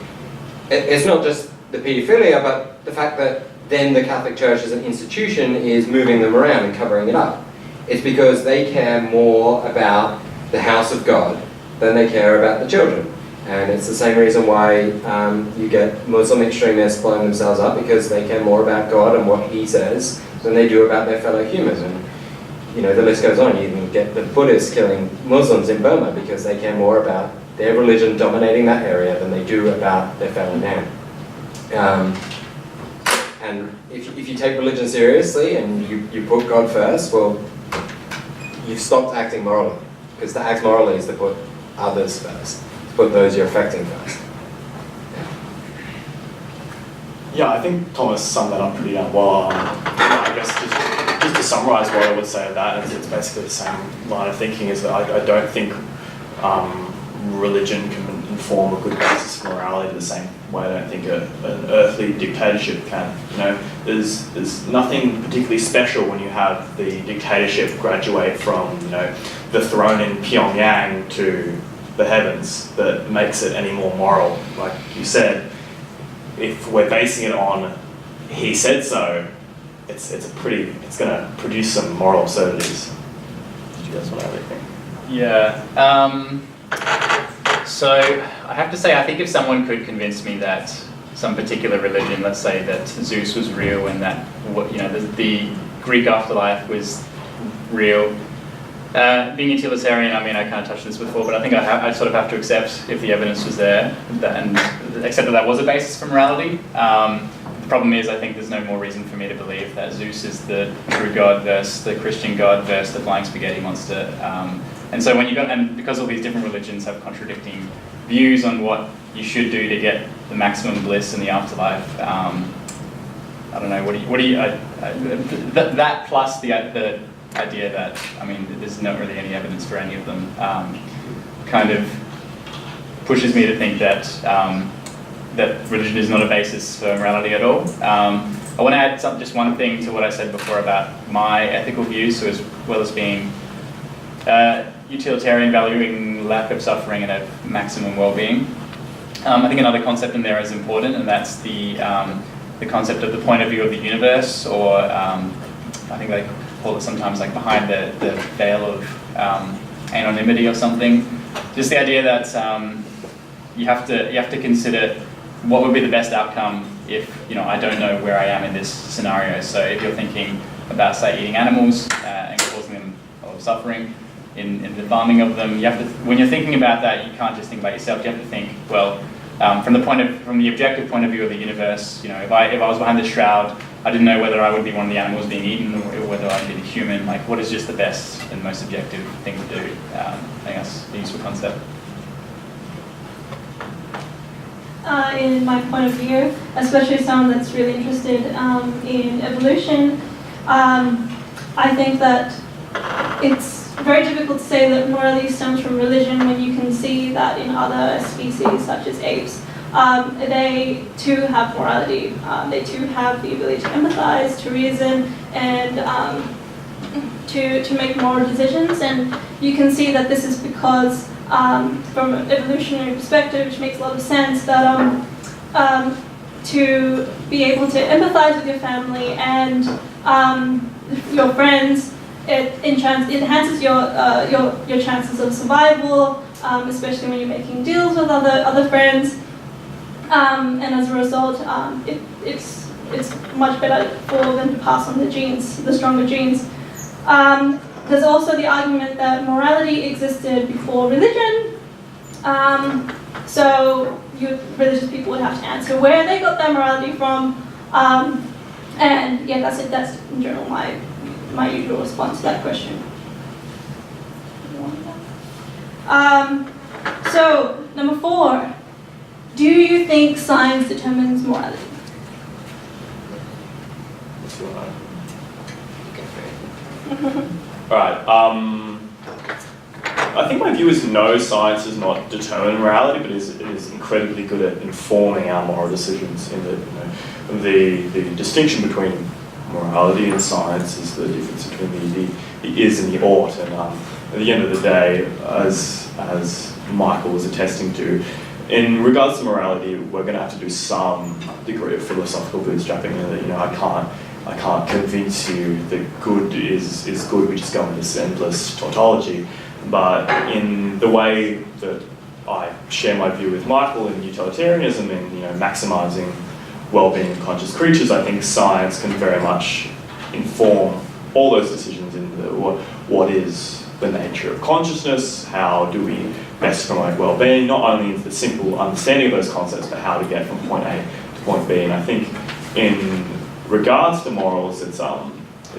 it's not just the paedophilia, but the fact that then the Catholic Church as an institution is moving them around and covering it up. It's because they care more about the house of God than they care about the children. And it's the same reason why you get Muslim extremists blowing themselves up, because they care more about God and what he says than they do about their fellow humans. And you know, the list goes on. You even get the Buddhists killing Muslims in Burma because they care more about their religion dominating that area than they do about their fellow man. And if you take religion seriously and you put God first, well, you've stopped acting morally. Because to act morally is to put others first, to put those you're affecting first. Yeah, I think Thomas summed that up pretty well. I guess just to summarise what I would say of that, it's basically the same line of thinking, is that I don't think religion can inform a good basis for morality the same way I don't think an earthly dictatorship can. You know, there's nothing particularly special when you have the dictatorship graduate from, you know, the throne in Pyongyang to the heavens that makes it any more moral. Like you said, if we're basing it on he said so, it's going to produce some moral absurdities. Did you guys want to have anything? Yeah. So I have to say, I think if someone could convince me that some particular religion, let's say that Zeus was real and that, you know, the Greek afterlife was real. Being utilitarian, I mean, I kind of touched this before, but I think I sort of have to accept, if the evidence was there, and accept that was a basis for morality. The problem is, I think there's no more reason for me to believe that Zeus is the true god versus the Christian god versus the flying spaghetti monster. And so when and because all these different religions have contradicting views on what you should do to get the maximum bliss in the afterlife, I don't know. What do you? That plus the idea that, I mean, there's not really any evidence for any of them, kind of pushes me to think that that religion is not a basis for morality at all. I want to add just one thing to what I said before about my ethical views, so as well as being utilitarian, valuing lack of suffering and a maximum well-being. I think another concept in there is important, and that's the concept of the point of view of the universe, or I think they call it sometimes like behind the veil of anonymity or something. Just the idea that you have to consider what would be the best outcome if, you know, I don't know where I am in this scenario. So if you're thinking about, say, eating animals and causing them a lot of suffering in the farming of them, you have to, when you're thinking about that, you can't just think about yourself. You have to think, well, from the objective point of view of the universe, you know, if I was behind the shroud I didn't know whether I would be one of the animals being eaten or whether I'd be the human. Like, what is just the best and most objective thing to do? I think that's a useful concept. In my point of view, especially someone that's really interested in evolution, I think that it's very difficult to say that morality stems from religion when you can see that in other species such as apes. They too have morality. They too have the ability to empathize, to reason, and to make moral decisions. And you can see that this is because, from an evolutionary perspective, which makes a lot of sense, that to be able to empathize with your family and your friends, it enhances your chances of survival, especially when you're making deals with other friends. And as a result, it's much better for them to pass on the genes, the stronger genes. There's also the argument that morality existed before religion. So religious people would have to answer where they got their morality from. And yeah, that's it. That's in general my usual response to that question. So number 4. Do you think science determines morality? Alright, I think my view is no, science does not determine morality, but it is incredibly good at informing our moral decisions. In the distinction between morality and science is the difference between the is and the ought. And at the end of the day, as Michael was attesting to, in regards to morality, we're going to have to do some degree of philosophical bootstrapping. I can't convince you that good is good. We just go into this endless tautology. But in the way that I share my view with Michael in utilitarianism and maximising well-being of conscious creatures, I think science can very much inform all those decisions in what is the nature of consciousness, how do we best promote well-being, not only in the simple understanding of those concepts, but how to get from point A to point B. And I think in regards to morals, it's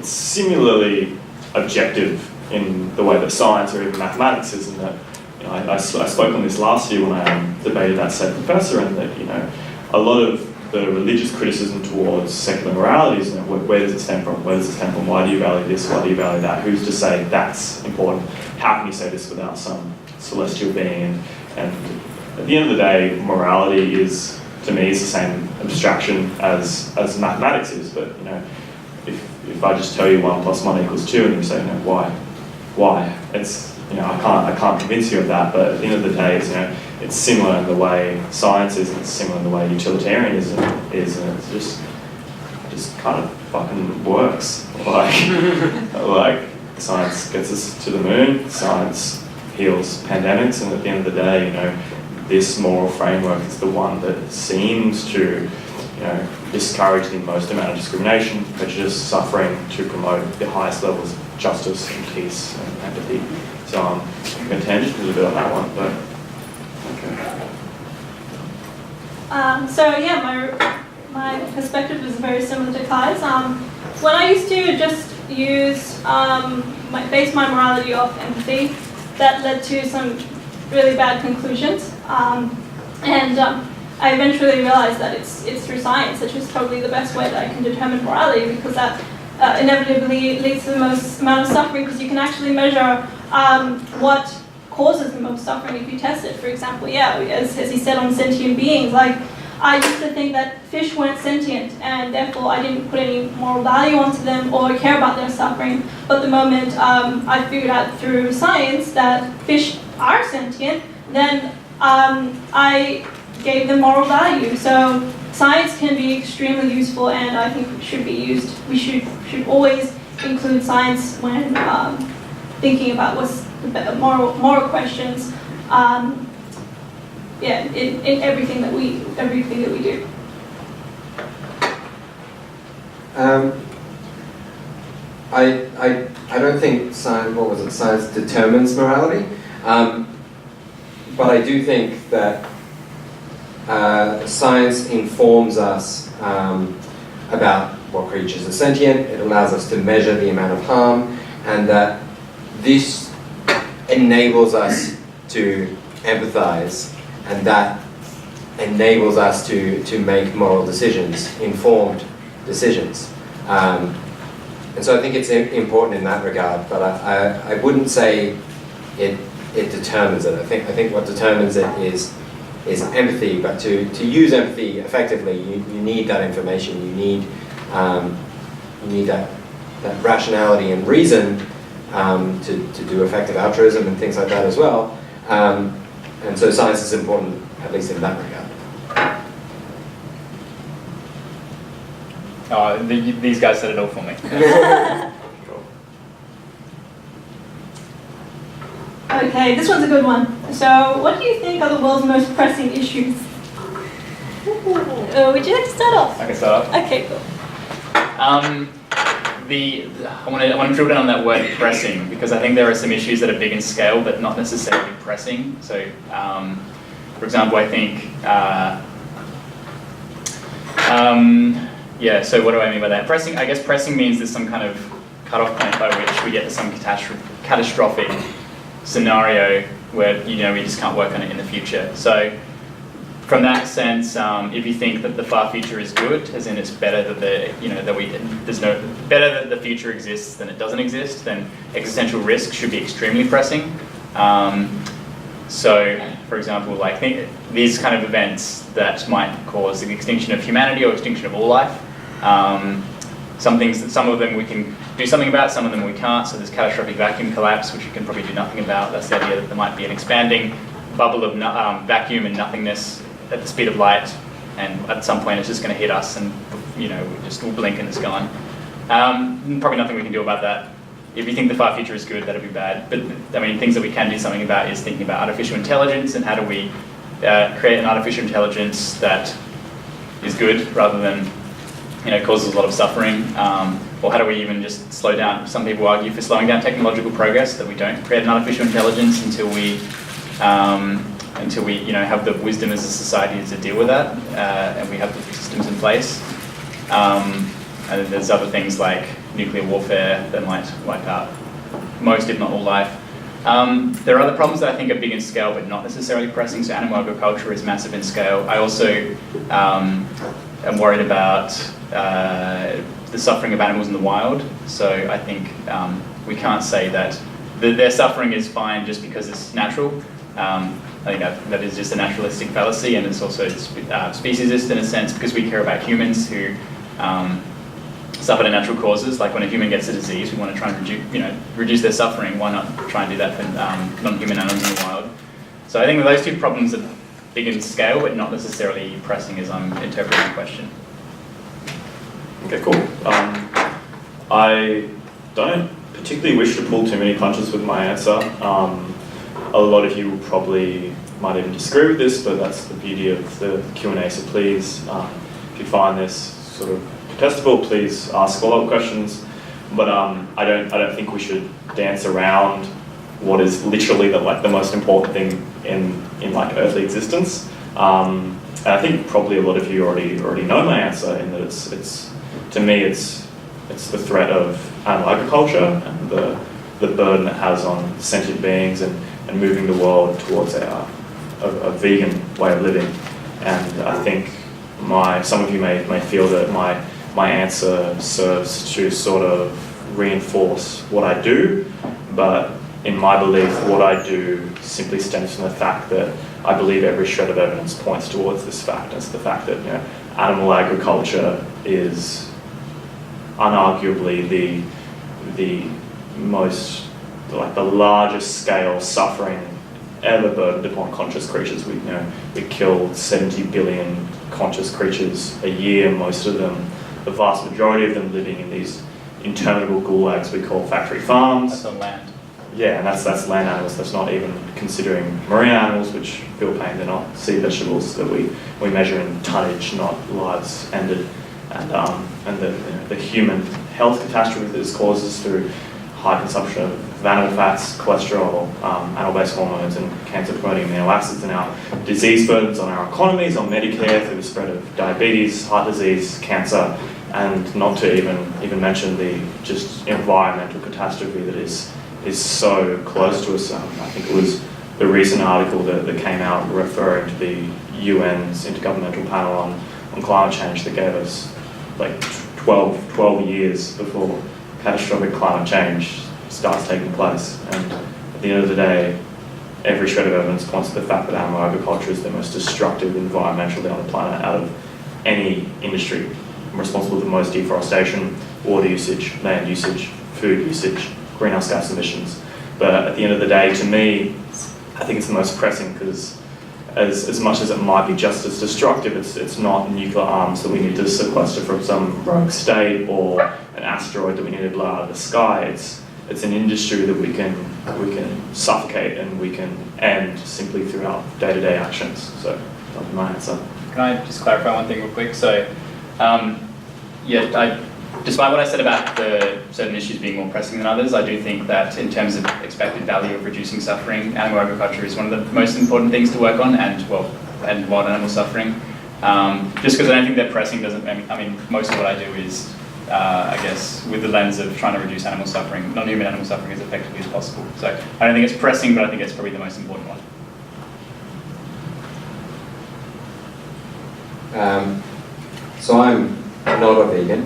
similarly objective in the way that science or even mathematics is, in that I spoke on this last year when I debated that said professor, and that a lot of the religious criticism towards secular morality is where does it stem from? Where does it stem from? Why do you value this? Why do you value that? Who's to say that's important? How can you say this without some celestial being? And at the end of the day, morality is, to me, is the same abstraction as mathematics is. But if I just tell you 1 + 1 = 2, and you say why? It's I can't convince you of that. But at the end of the day, it's similar in the way science is, and it's similar in the way utilitarianism is, and it just kind of fucking works. Like science gets us to the moon, science heals pandemics, and at the end of the day, this moral framework is the one that seems to, discourage the most amount of discrimination, prejudice, suffering, to promote the highest levels of justice and peace and empathy. So I'm going to tangent a little bit on that one, but okay. So yeah, my perspective is very similar to Kai's. When I used to just base my morality off empathy, that led to some really bad conclusions. I eventually realized that it's through science, which is probably the best way that I can determine morality, because that inevitably leads to the most amount of suffering, because you can actually measure what causes the most suffering if you test it. For example, as he said on sentient beings, like I used to think that fish weren't sentient, and therefore I didn't put any moral value onto them or care about their suffering. But the moment I figured out through science that fish are sentient, then I gave them moral value. So science can be extremely useful, and I think it should be used. We should always include science when thinking about what's the moral questions. In everything that we do. I don't think science determines morality, but I do think that science informs us about what creatures are sentient, it allows us to measure the amount of harm, and that this enables us to empathize, and that enables us to make moral decisions, informed decisions. And so I think it's important in that regard, but I wouldn't say it determines it. I think what determines it is empathy, but to use empathy effectively, you need that information, you need that rationality and reason to do effective altruism and things like that as well. And so science is important, at least in that regard. Oh, these guys said it all for me. Okay, this one's a good one. So, what do you think are the world's most pressing issues? Would you like to start off? I can start off. Okay, cool. I want to drill down on that word pressing, because I think there are some issues that are big in scale but not necessarily pressing. So, for example, I think, yeah, so what do I mean by that? Pressing, I guess pressing means there's some kind of cutoff point by which we get to some catastrophic scenario where, we just can't work on it in the future. So, from that sense, if you think that the far future is good, as in it's better that better that the future exists than it doesn't exist, then existential risk should be extremely pressing. So, for example, like these kind of events that might cause the extinction of humanity or extinction of all life. Some of them we can do something about, some of them we can't. So there's catastrophic vacuum collapse, which you can probably do nothing about. That's the idea that there might be an expanding bubble of vacuum and nothingness at the speed of light, and at some point it's just going to hit us, and we'll blink and it's gone. Probably nothing we can do about that. If you think the far future is good, that'd be bad. But I mean, things that we can do something about is thinking about artificial intelligence and how do we create an artificial intelligence that is good rather than causes a lot of suffering. Or how do we even just slow down? Some people argue for slowing down technological progress, that we don't create an artificial intelligence until we have the wisdom as a society to deal with that, and we have the systems in place. And then there's other things like nuclear warfare that might wipe out most, if not all, life. There are other problems that I think are big in scale but not necessarily pressing, so animal agriculture is massive in scale. I also am worried about the suffering of animals in the wild, so I think we can't say that their suffering is fine just because it's natural. I think that is just a naturalistic fallacy, and it's also speciesist in a sense, because we care about humans who suffer to natural causes. Like when a human gets a disease, we want to try and reduce their suffering. Why not try and do that for non-human animals in the wild? So I think those two problems are big in scale, but not necessarily pressing as I'm interpreting the question. Okay, cool. I don't particularly wish to pull too many punches with my answer. A lot of you probably might even disagree with this, but that's the beauty of the Q&A, so please, if you find this sort of contestable, please ask follow-up questions. But I don't think we should dance around what is literally the most important thing in earthly existence. And I think probably a lot of you already know my answer, in that it's to me it's the threat of animal agriculture and the burden it has on sentient beings and moving the world towards a vegan way of living. And I think some of you may feel that my answer serves to sort of reinforce what I do, but in my belief, what I do simply stems from the fact that I believe every shred of evidence points towards this fact. It's the fact that animal agriculture is unarguably the most, the largest scale suffering ever burdened upon conscious creatures. We kill 70 billion conscious creatures a year, most of them, the vast majority of them living in these interminable gulags we call factory farms. That's on land. Yeah, and that's land animals. That's not even considering marine animals, which feel pain. They're not sea vegetables that we measure in tonnage, not lives ended. And the human health catastrophe that this causes through high consumption of animal fats, cholesterol, animal-based hormones, and cancer-promoting amino acids, and our disease burdens on our economies, on Medicare, through the spread of diabetes, heart disease, cancer, and not to even mention the just environmental catastrophe that is so close to us. I think it was the recent article that came out referring to the UN's Intergovernmental Panel on Climate Change that gave us like 12 years before catastrophic climate change starts taking place. And at the end of the day, every shred of evidence points to the fact that animal agriculture is the most destructive environmentally on the planet out of any industry. Responsible for the most deforestation, water usage, land usage, food usage, greenhouse gas emissions. But at the end of the day, to me, I think it's the most pressing because as much as it might be just as destructive, it's not nuclear arms that we need to sequester from some rogue state or an asteroid that we need to blow out of the sky. It's an industry that we can suffocate and we can end simply through our day-to-day actions. So that'll be my answer. Can I just clarify one thing real quick? So, despite what I said about the certain issues being more pressing than others, I do think that in terms of expected value of reducing suffering, animal agriculture is one of the most important things to work on, and wild animal suffering. Just because I don't think they're pressing doesn't, I mean, most of what I do is, I guess, with the lens of trying to reduce animal suffering, non-human animal suffering as effectively as possible. So I don't think it's pressing, but I think it's probably the most important one. So I'm not a vegan,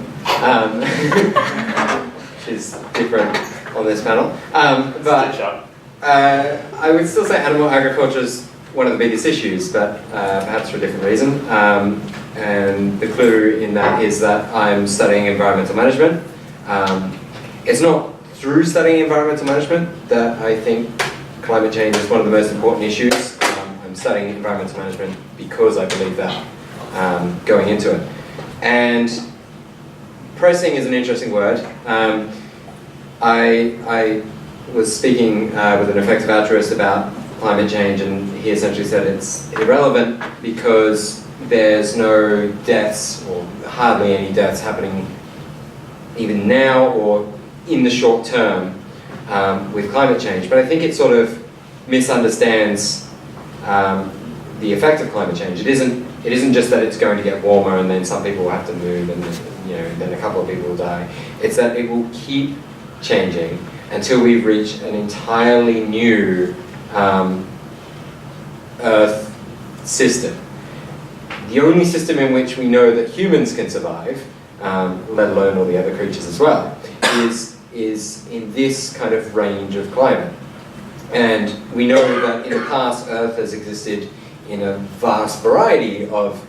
which is different on this panel. But I would still say animal agriculture is one of the biggest issues, but perhaps for a different reason. And the clue in that is that I'm studying environmental management. It's not through studying environmental management that I think climate change is one of the most important issues. I'm studying environmental management because I believe that going into it. And pressing is an interesting word. I was speaking with an effective altruist about climate change, and he essentially said it's irrelevant because there's no deaths, or hardly any deaths happening even now or in the short term with climate change. But I think it sort of misunderstands the effect of climate change. It isn't just that it's going to get warmer and then some people will have to move and then a couple of people will die. It's that it will keep changing until we reach an entirely new Earth system. The only system in which we know that humans can survive, let alone all the other creatures as well, is in this kind of range of climate. And we know that in the past Earth has existed in a vast variety of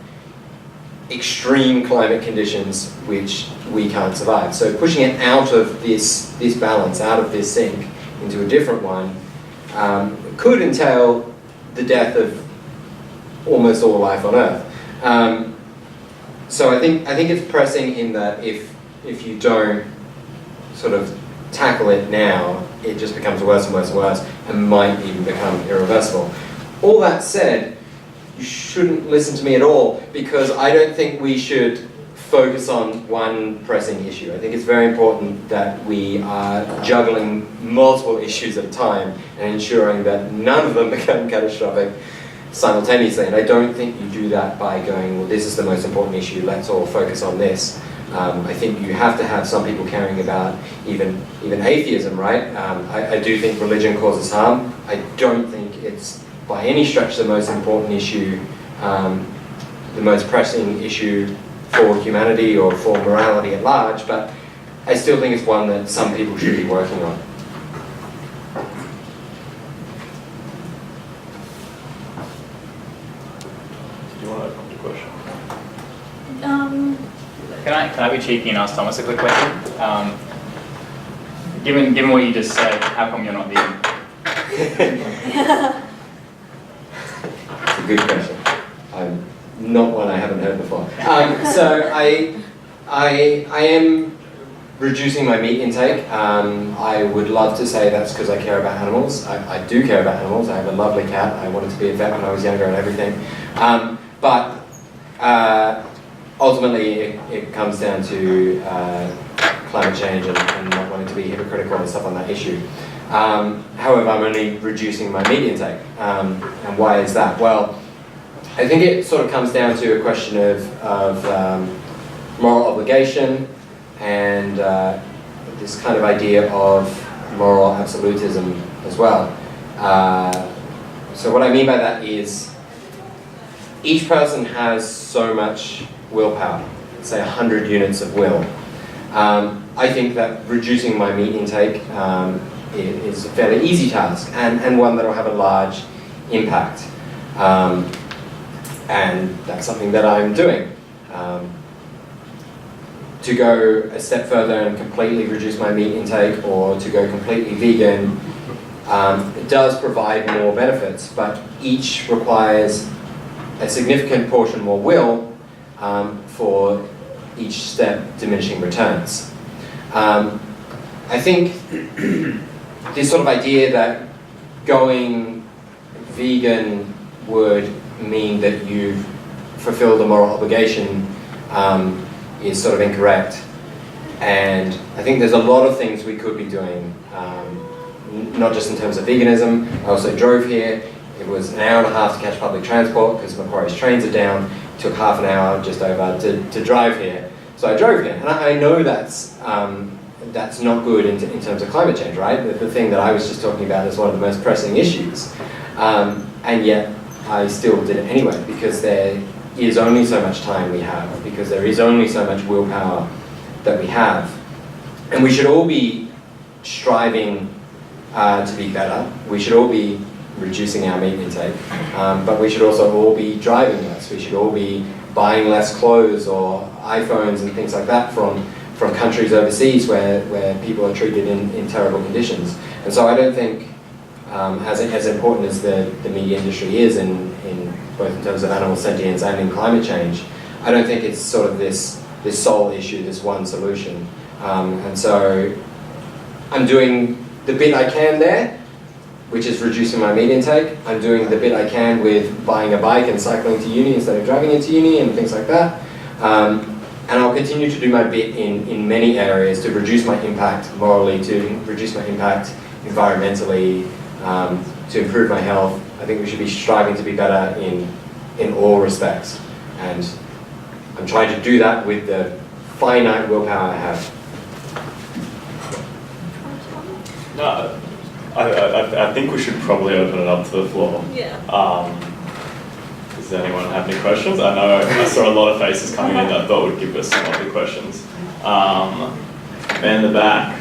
extreme climate conditions which we can't survive. So pushing it out of this balance, out of this sink, into a different one, could entail the death of almost all life on Earth. So I think it's pressing in that if you don't sort of tackle it now, it just becomes worse and worse and worse, and might even become irreversible. All that said, you shouldn't listen to me at all, because I don't think we should focus on one pressing issue. I think it's very important that we are juggling multiple issues at a time and ensuring that none of them become catastrophic simultaneously. And I don't think you do that by going, well, this is the most important issue, let's all focus on this. I think you have to have some people caring about even atheism, right? I do think religion causes harm. I don't think it's by any stretch the most important issue, the most pressing issue for humanity or for morality at large, but I still think it's one that some people should be working on. Do you want to come to a question? Can I be cheeky and ask Thomas a quick question? Given what you just said, how come you're not vegan? It's a good question. Not one I haven't heard before. So I am reducing my meat intake. I would love to say that's because I care about animals. I do care about animals. I have a lovely cat. I wanted to be a vet when I was younger and everything. But ultimately it comes down to climate change and not wanting to be hypocritical and stuff on that issue. However, I'm only reducing my meat intake. And why is that? Well, I think it sort of comes down to a question of moral obligation and this kind of idea of moral absolutism as well. So what I mean by that is each person has so much willpower, say 100 units of will. I think that reducing my meat intake is a fairly easy task and one that will have a large impact. And that's something that I'm doing. To go a step further and completely reduce my meat intake or to go completely vegan, it does provide more benefits, but each requires a significant portion more will for each step diminishing returns. I think this sort of idea that going vegan would mean that you've fulfilled a moral obligation is sort of incorrect. And I think there's a lot of things we could be doing, not just in terms of veganism. I also drove here. It was an hour and a half to catch public transport because Macquarie's trains are down. It took half an hour just over to drive here. So I drove here, and I know that's not good in terms of climate change, right? The thing that I was just talking about is one of the most pressing issues. And yet I still did it anyway because there is only so much time we have, because there is only so much willpower that we have. And we should all be striving to be better. We should all be reducing our meat intake, but we should also all be driving less. We should all be buying less clothes or iPhones and things like that from countries overseas where people are treated in terrible conditions. And so I don't think, as important as the meat industry is in both in terms of animal sentience and in climate change, I don't think it's sort of this sole issue, this one solution. And so I'm doing the bit I can there, which is reducing my meat intake. I'm doing the bit I can with buying a bike and cycling to uni instead of driving into uni and things like that. And I'll continue to do my bit in many areas to reduce my impact morally, to reduce my impact environmentally, to improve my health. I think we should be striving to be better in all respects. And I'm trying to do that with the finite willpower I have. No, I think we should probably open it up to the floor. Yeah. Does anyone have any questions? I know I saw a lot of faces coming in that I thought would give us some other questions. Man in the back.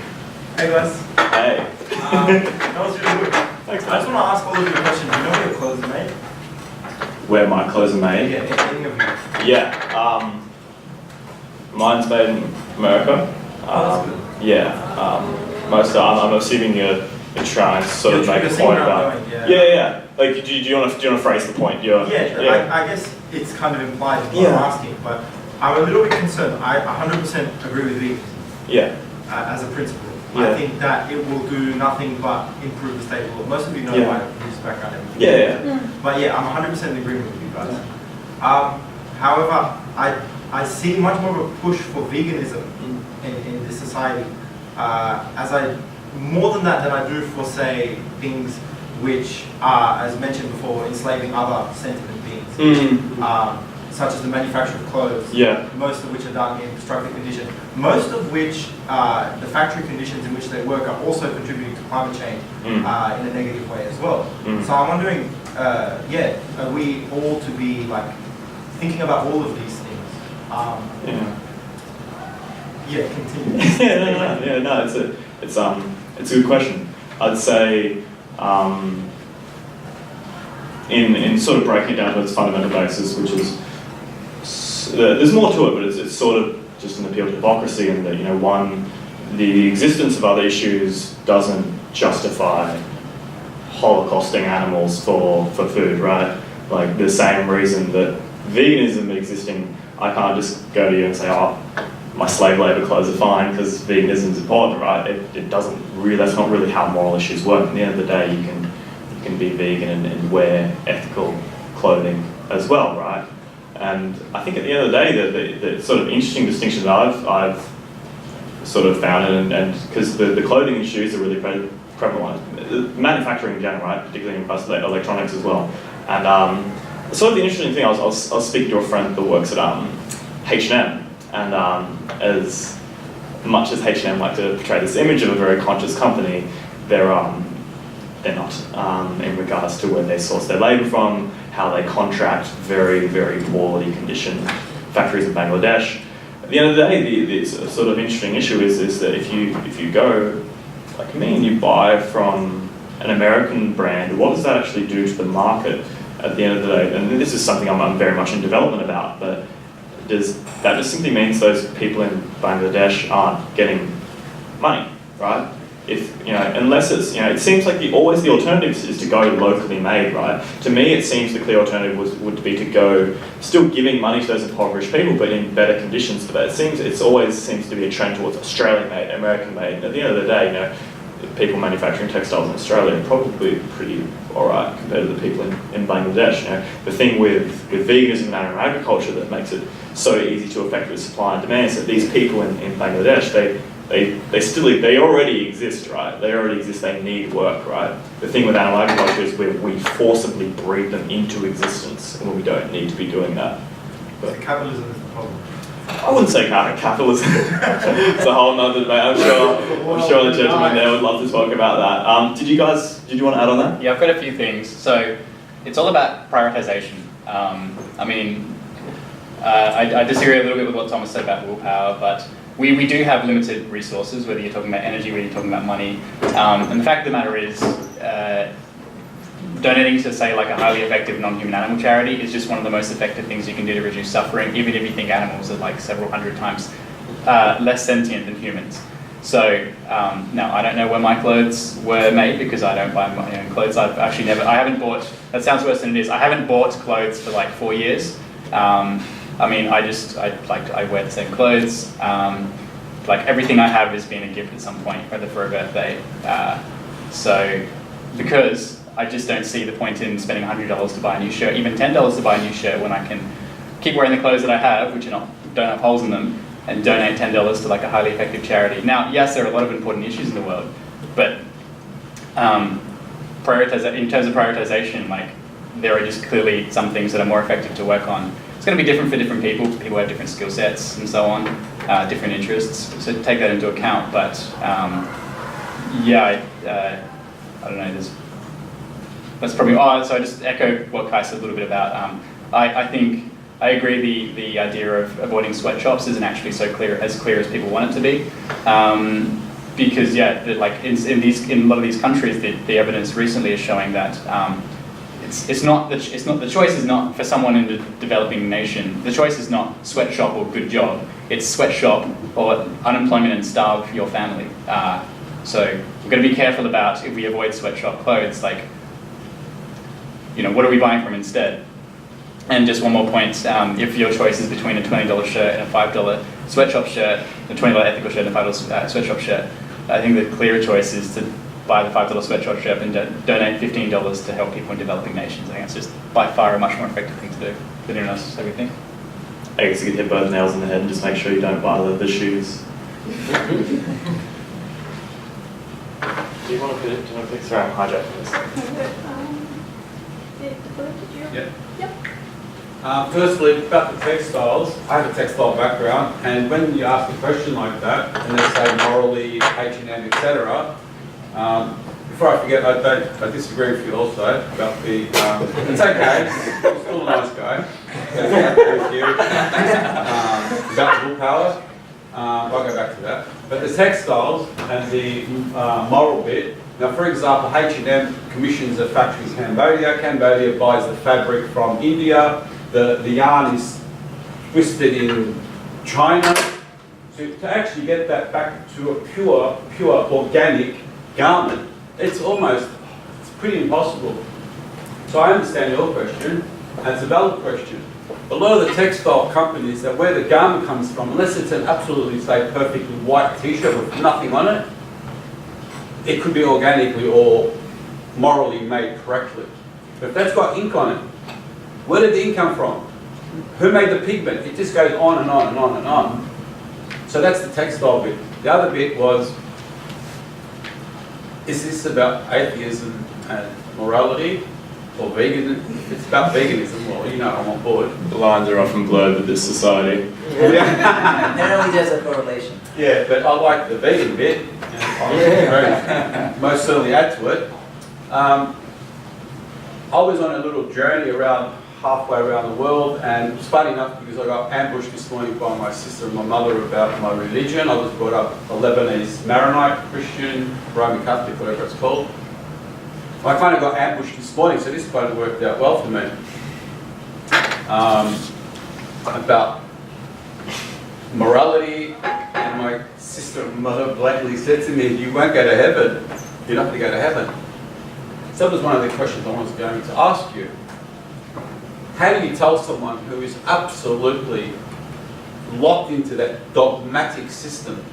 Hey guys. Hey. That was really good. Thanks, I just man. want to ask all of you a question. Do you know where your clothes are made? Where my clothes are made? Yeah, any of you. Yeah. Mine's made in America. Oh, that's good. Yeah. Most I'm assuming you're trying to sort of make a You're point seeing about. where I'm going, Yeah. Like, do you want to phrase the point? I guess it's kind of implied in what I'm asking, but I'm a little bit concerned. I 100% agree with vegans Yeah. as a principle. Yeah. I think that it will do nothing but improve the state of the law. Most of you know Yeah. my religious background. And Yeah. But yeah, I'm 100% in agreement with you guys. However, I see much more of a push for veganism in this society. More than that than I do for, say, things which are, as mentioned before, enslaving other sentient beings, such as the manufacture of clothes, Yeah. most of which are done in destructive conditions, most of which the factory conditions in which they work are also contributing to climate change in a negative way as well. So I'm wondering, are we all to be like thinking about all of these things? Continue. No, it's a good question. I'd say, in sort of breaking it down to its fundamental basis, which is, there's more to it, but it's sort of just an appeal to hypocrisy, and that, the existence of other issues doesn't justify holocausting animals for food, right? Like the same reason that veganism existing, I can't just go to you and say, oh, my slave labor clothes are fine because veganism is important, right? It doesn't really, that's not really how moral issues work. At the end of the day, you can be vegan and wear ethical clothing as well, right? And I think at the end of the day, the sort of interesting distinction that I've sort of found, and because the clothing issues are really prevalent, manufacturing in general, right? Particularly in electronics as well. And sort of the interesting thing, I'll speak to a friend that works at H&M, And as much as H&M like to portray this image of a very conscious company, they're not in regards to where they source their labour from, how they contract very, very poorly conditioned factories in Bangladesh. At the end of the day, the sort of interesting issue is that if you go, like me, and you buy from an American brand, what does that actually do to the market at the end of the day? And this is something I'm very much in development about, but does that just simply means those people in Bangladesh aren't getting money, right? If, unless it's, it seems like always the alternative is to go locally made, right? To me, it seems the clear alternative would be to go, still giving money to those impoverished people, but in better conditions for that. It always seems to be a trend towards Australian made, American made. And at the end of the day, people manufacturing textiles in Australia are probably pretty alright compared to the people in Bangladesh. The thing with veganism and animal agriculture that makes it so easy to affect with supply and demand is that these people in Bangladesh, they already exist, right? They already exist, they need work, right? The thing with animal agriculture is we forcibly breed them into existence, and we don't need to be doing that. So capitalism is the problem. I wouldn't say capitalism. It's a whole nother debate. I'm sure the gentleman there would love to talk about that. Did you want to add on that? Yeah, I've got a few things. So it's all about prioritization. I disagree a little bit with what Thomas said about willpower, but we do have limited resources, whether you're talking about energy, whether you're talking about money. And the fact of the matter is, donating to, say, like a highly effective non-human animal charity is just one of the most effective things you can do to reduce suffering, even if you think animals are like several hundred times less sentient than humans. So now I don't know where my clothes were made because I don't buy my own clothes. I haven't bought, that sounds worse than it is, I haven't bought clothes for like 4 years. I wear the same clothes. Like everything I have has been a gift at some point, whether for a birthday. So because I just don't see the point in spending $100 to buy a new shirt, even $10 to buy a new shirt, when I can keep wearing the clothes that I have, which don't have holes in them, and donate $10 to like a highly effective charity. Now, yes, there are a lot of important issues in the world, but in terms of prioritization, like there are just clearly some things that are more effective to work on. It's going to be different for different people. People have different skill sets and so on, different interests. So take that into account. But I don't know. That's probably. So I just echo what Kai said a little bit about. I think I agree. The idea of avoiding sweatshops isn't actually so clear as people want it to be. Because in a lot of these countries, the evidence recently is showing that. The choice is not for someone in a developing nation. The choice is not sweatshop or good job. It's sweatshop or unemployment and starve your family. So we've got to be careful about if we avoid sweatshop clothes, like, what are we buying from instead? And just one more point, if your choice is between a $20 shirt and a $5 sweatshop shirt, a $20 ethical shirt and a $5 sweatshop shirt, I think the clearer choice is to buy the $5 sweatshop shirt and donate $15 to help people in developing nations. I think it's just by far a much more effective thing to do than anyone else. So we think. I guess you could hit both nails in the head and just make sure you don't buy the shoes. Do you want to pick? Sorry, I'm hijacking this. Firstly, about the textiles, I have a textile background, and when you ask a question like that, and they say morally, H&M, etc., before I forget, I disagree with you also about the, it's okay, you're still a nice guy, I agree with you, about the willpower, I'll go back to that. But the textiles and the moral bit, now for example, H&M commissions a factory in Cambodia, Cambodia buys the fabric from India, the yarn is twisted in China, to actually get that back to a pure organic garment, it's pretty impossible. So I understand your question, and it's a valid question. A lot of the textile companies, that where the garment comes from, unless it's an absolutely, say, perfectly white t-shirt with nothing on it, it could be organically or morally made correctly. But if that's got ink on it, where did the ink come from? Who made the pigment? It just goes on and on and on and on. So that's the textile bit. The other bit was, is this about atheism and morality or veganism? If it's about veganism, well, I'm on board. The lines are often blurred with this society. Apparently there's a correlation. Yeah, but I like the vegan bit. And most certainly add to it. I was on a little journey around halfway around the world, and it's funny enough because I got ambushed this morning by my sister and my mother about my religion. I was brought up a Lebanese Maronite, Christian, Roman Catholic, whatever it's called. I kind of got ambushed this morning, so this kind of worked out well for me. About morality, and my sister and mother blatantly said to me, "You won't go to heaven. You're not going to go to heaven." So that was one of the questions I was going to ask you. How do you tell someone who is absolutely locked into that dogmatic system,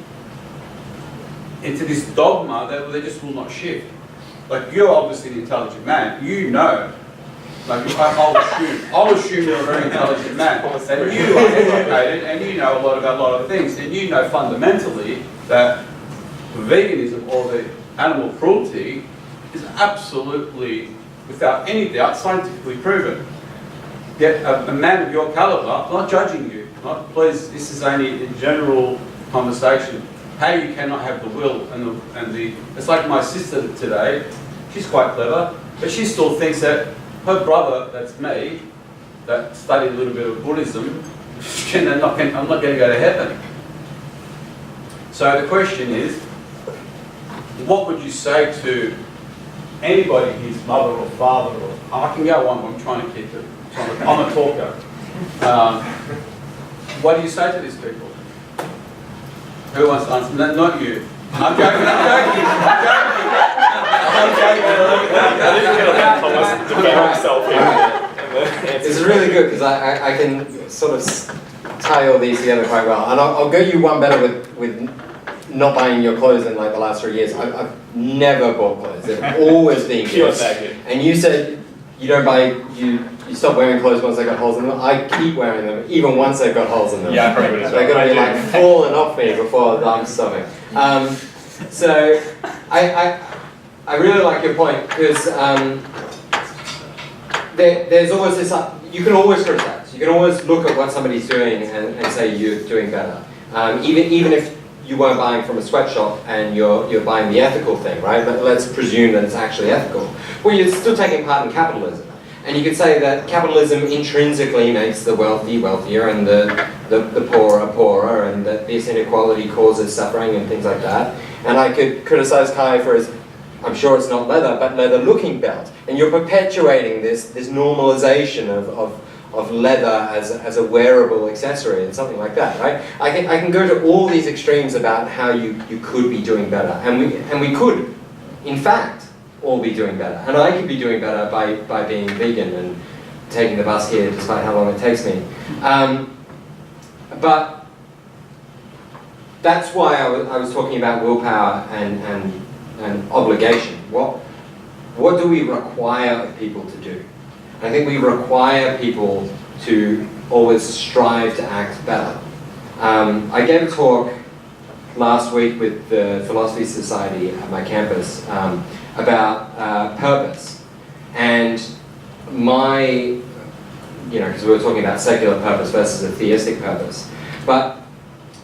into this dogma that they just will not shift? Like, you're obviously an intelligent man. You know, like I'll assume you're a very intelligent man, and you are educated, and you know a lot about a lot of things, and you know fundamentally that veganism or the animal cruelty is absolutely, without any doubt, scientifically proven. Yet a man of your caliber, I'm not judging you, please, this is only a general conversation. How you cannot have the will and the it's like my sister today, she's quite clever, but she still thinks that her brother, that's me, that studied a little bit of Buddhism, I'm not going to go to heaven. So the question is, what would you say to anybody, his mother or father, or I can go on, I'm trying to keep it, I'm a talker. What do you say to these people? Who wants to answer? No, not you. I'm joking. This is really good because I can sort of tie all these together quite well. And I'll go you one better with not buying your clothes in like the last 3 years. I've never bought clothes. They've always been gifts. And you said you don't buy, you stop wearing clothes once they got holes in them. I keep wearing them even once they've got holes in them. Yeah, I probably would as well. They're going to be like falling off me before I'm stopping. So I really like your point because there's always this, you can always criticize. You can always look at what somebody's doing and say you're doing better. Even if you weren't buying from a sweatshop and you're buying the ethical thing, right? But let's presume that it's actually ethical. Well, you're still taking part in capitalism. And you could say that capitalism intrinsically makes the wealthy wealthier and the poorer poorer, and that this inequality causes suffering and things like that. And I could criticize Kai for his, I'm sure it's not leather, but leather-looking belt. And you're perpetuating this normalization of leather as a wearable accessory and something like that, right? I can go to all these extremes about how you could be doing better, and we could, in fact, all be doing better. And I could be doing better by being vegan and taking the bus here despite how long it takes me. But that's why I was talking about willpower and obligation. What do we require of people to do? I think we require people to always strive to act better. I gave a talk last week with the Philosophy Society at my campus about purpose. And because we were talking about secular purpose versus a theistic purpose. But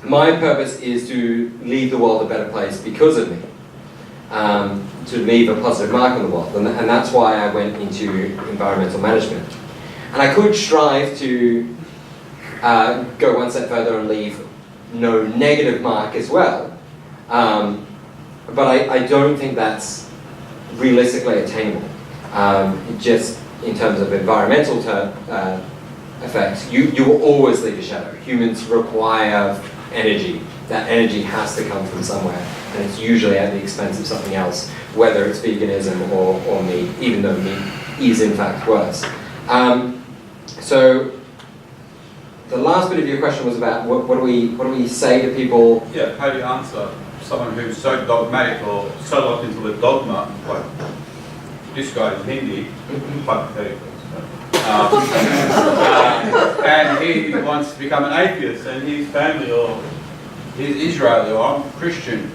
my purpose is to leave the world a better place because of me. To leave a positive mark on the world. And that's why I went into environmental management. And I could strive to go one step further and leave no negative mark as well. But I don't think that's realistically attainable. Just in terms of environmental effects, you will always leave a shadow. Humans require energy. That energy has to come from somewhere, and it's usually at the expense of something else, whether it's veganism or meat, even though meat is in fact worse. So the last bit of your question was about what do we say to people? Yeah, how do you answer someone who's so dogmatic or so locked into the dogma, like this guy is Hindi, hypothetically. And he wants to become an atheist, and his family or he's Israeli or I'm Christian.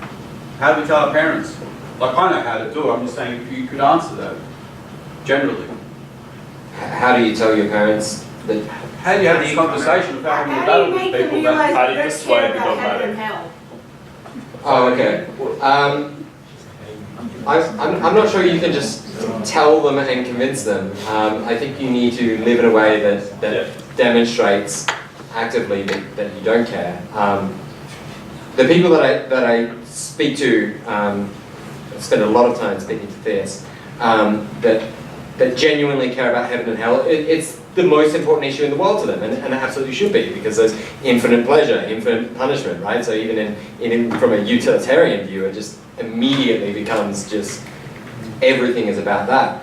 How do we tell our parents? Like, I know how to do it, I'm just saying if you could answer that, generally. How do you tell your parents that How do you have this conversation without having a battle with people? How do you persuade the dogmatic? Oh, okay. I'm not sure you can just tell them and convince them. I think you need to live in a way that demonstrates actively that you don't care. The people that I speak to, I spend a lot of time speaking to theists, that genuinely care about heaven and hell. It's the most important issue in the world to them, and it absolutely should be, because there's infinite pleasure, infinite punishment, right? So even from a utilitarian view, it just immediately becomes just everything is about that.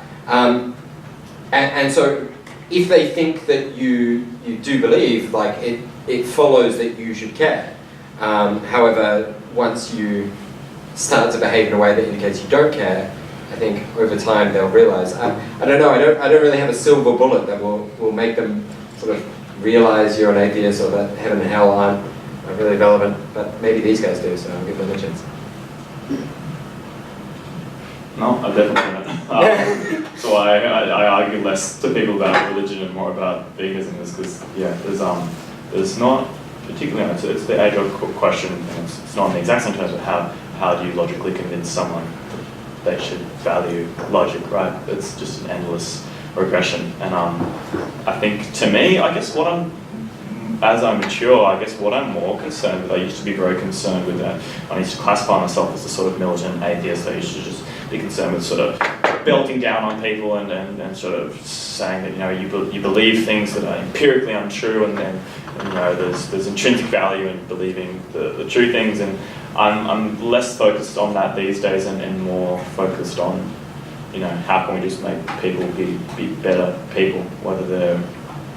And so if they think that you do believe, like it follows that you should care. However, once you start to behave in a way that indicates you don't care, I think over time they'll realise. I don't know. I don't really have a silver bullet that will make them sort of realise you're an atheist or that heaven and hell aren't really relevant. But maybe these guys do, so I'll give them a chance. No, I definitely not. So I argue less to people about religion and more about veganism, because there's not particularly, it's the age-old question, and it's not in the exact same terms, but how do you logically convince someone they should value logic, right? It's just an endless regression. And I think, to me, I guess as I mature, I guess what I'm more concerned with, I used to be very concerned with that. I used to classify myself as a sort of militant atheist. I used to just be concerned with sort of belting down on people and sort of saying that, you believe things that are empirically untrue, and there's intrinsic value in believing the true things. And I'm less focused on that these days, and more focused on, how can we just make people be better people, whether they're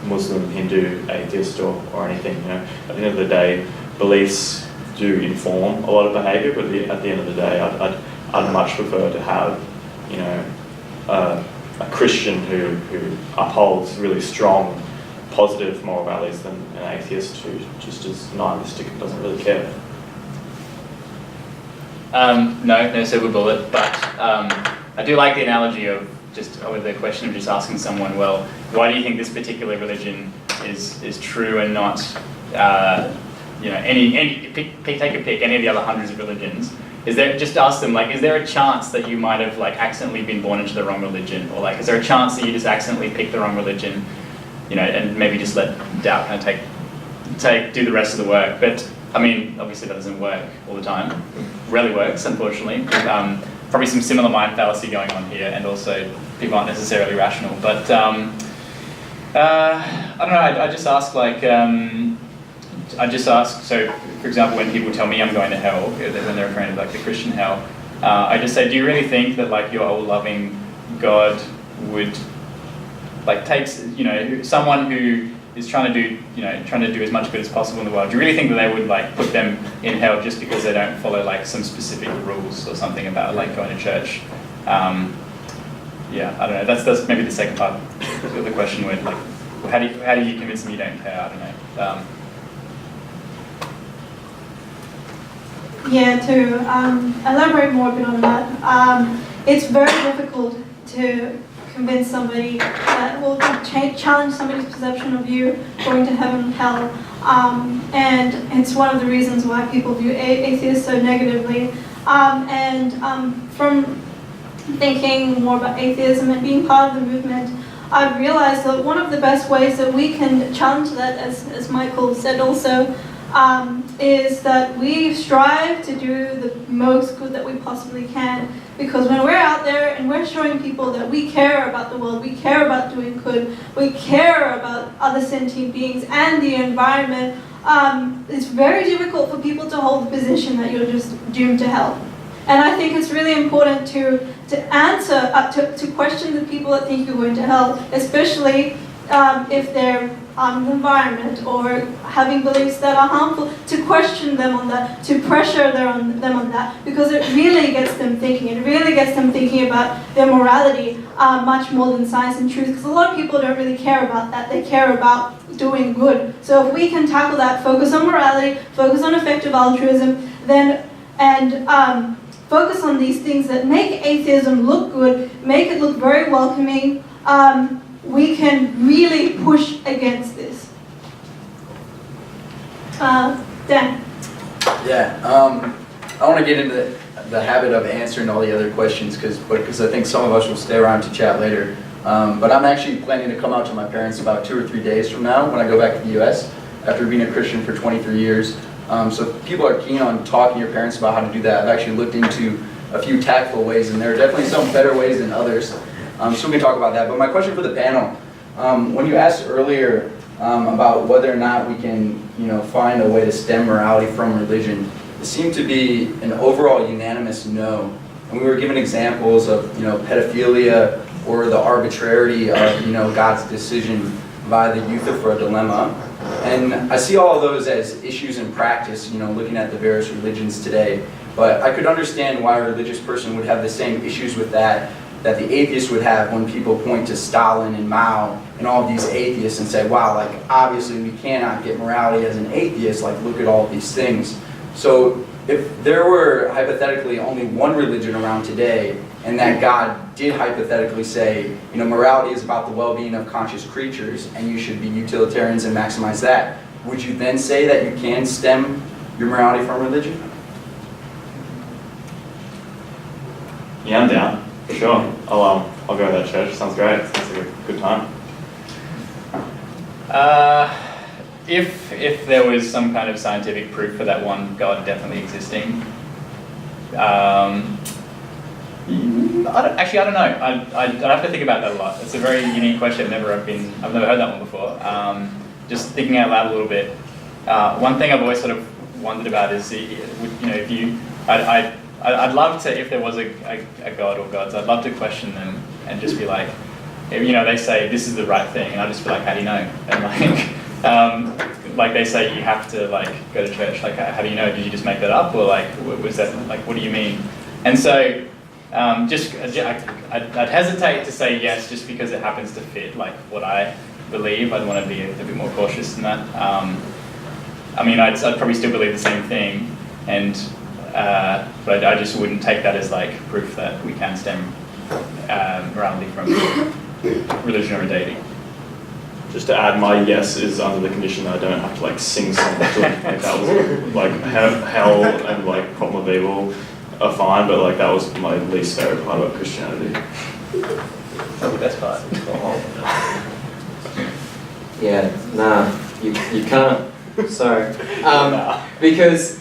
Muslim, Hindu, atheist, or anything. At the end of the day, beliefs do inform a lot of behaviour, but at the end of the day, I'd much prefer to have, a Christian who upholds really strong, positive moral values than an atheist who just is nihilistic and doesn't really care. No silver bullet, but I do like the analogy of the question of just asking someone, well, why do you think this particular religion is true and not, take a pick, any of the other hundreds of religions? Just ask them, is there a chance that you might have accidentally been born into the wrong religion, or is there a chance that you just accidentally picked the wrong religion, and maybe just let doubt kind of do the rest of the work. But I mean, obviously that doesn't work all the time. It rarely works, unfortunately. Probably some similar mind fallacy going on here, and also people aren't necessarily rational. But I don't know. I just ask. So, for example, when people tell me I'm going to hell, when they're referring to the Christian hell, I just say, do you really think that your all-loving God would take someone who is trying to do as much good as possible in the world? Do you really think that they would put them in hell just because they don't follow some specific rules or something about going to church? I don't know. That's maybe the second part of the question, where how do you convince them you don't care? I don't know. To elaborate more a bit on that, it's very difficult to convince somebody challenge somebody's perception of you going to heaven and hell, and it's one of the reasons why people view atheists so negatively. From thinking more about atheism and being part of the movement, I've realized that one of the best ways that we can challenge that, as Michael said also, is that we strive to do the most good that we possibly can. Because when we're out there and we're showing people that we care about the world, we care about doing good, we care about other sentient beings and the environment, it's very difficult for people to hold the position that you're just doomed to hell. And I think it's really important to answer, to question the people that think you're going to hell, especially if they're the environment or having beliefs that are harmful, to question them on that, to pressure them on that, because it really gets them thinking. It really gets them thinking about their morality much more than science and truth, because a lot of people don't really care about that. They care about doing good. So if we can tackle that, focus on morality, focus on effective altruism, and focus on these things that make atheism look good, make it look very welcoming, we can really push against this. Dan. Yeah, I want to get into the habit of answering all the other questions because I think some of us will stay around to chat later. But I'm actually planning to come out to my parents about 2 or 3 days from now when I go back to the U.S. after being a Christian for 23 years. So if people are keen on talking to your parents about how to do that, I've actually looked into a few tactful ways, and there are definitely some better ways than others. So we can talk about that. But my question for the panel, when you asked earlier about whether or not we can, find a way to stem morality from religion, it seemed to be an overall unanimous no. And we were given examples of, pedophilia or the arbitrarity of, God's decision by the Euthyphro dilemma. And I see all of those as issues in practice, looking at the various religions today. But I could understand why a religious person would have the same issues with that the atheist would have when people point to Stalin and Mao and all of these atheists and say, wow, obviously we cannot get morality as an atheist, look at all of these things. So if there were hypothetically only one religion around today, and that God did hypothetically say, morality is about the well-being of conscious creatures, and you should be utilitarians and maximize that, would you then say that you can stem your morality from religion? Yeah, I'm down. For sure. I'll go to that church. Sounds great. Sounds like a good time. If there was some kind of scientific proof for that one God definitely existing, I don't know. I'd have to think about that a lot. It's a very unique question. I've never heard that one before. Just thinking out loud a little bit. One thing I've always sort of wondered about is, I'd love to, if there was a God or gods, I'd love to question them and just be like, they say this is the right thing, and I'll just be like, how do you know? And they say you have to go to church. How do you know? Did you just make that up, or was that what do you mean? And so I'd hesitate to say yes just because it happens to fit what I believe. I'd want to be a bit more cautious than that. I'd probably still believe the same thing, but I just wouldn't take that as proof that we can stem morality from religion or a deity. Just to add, my yes is under the condition that I don't have to sing songs to it. That was hell and problem of evil are fine, but that was my least favorite part about Christianity. That's the best part. Yeah, nah, you can't. Sorry. Because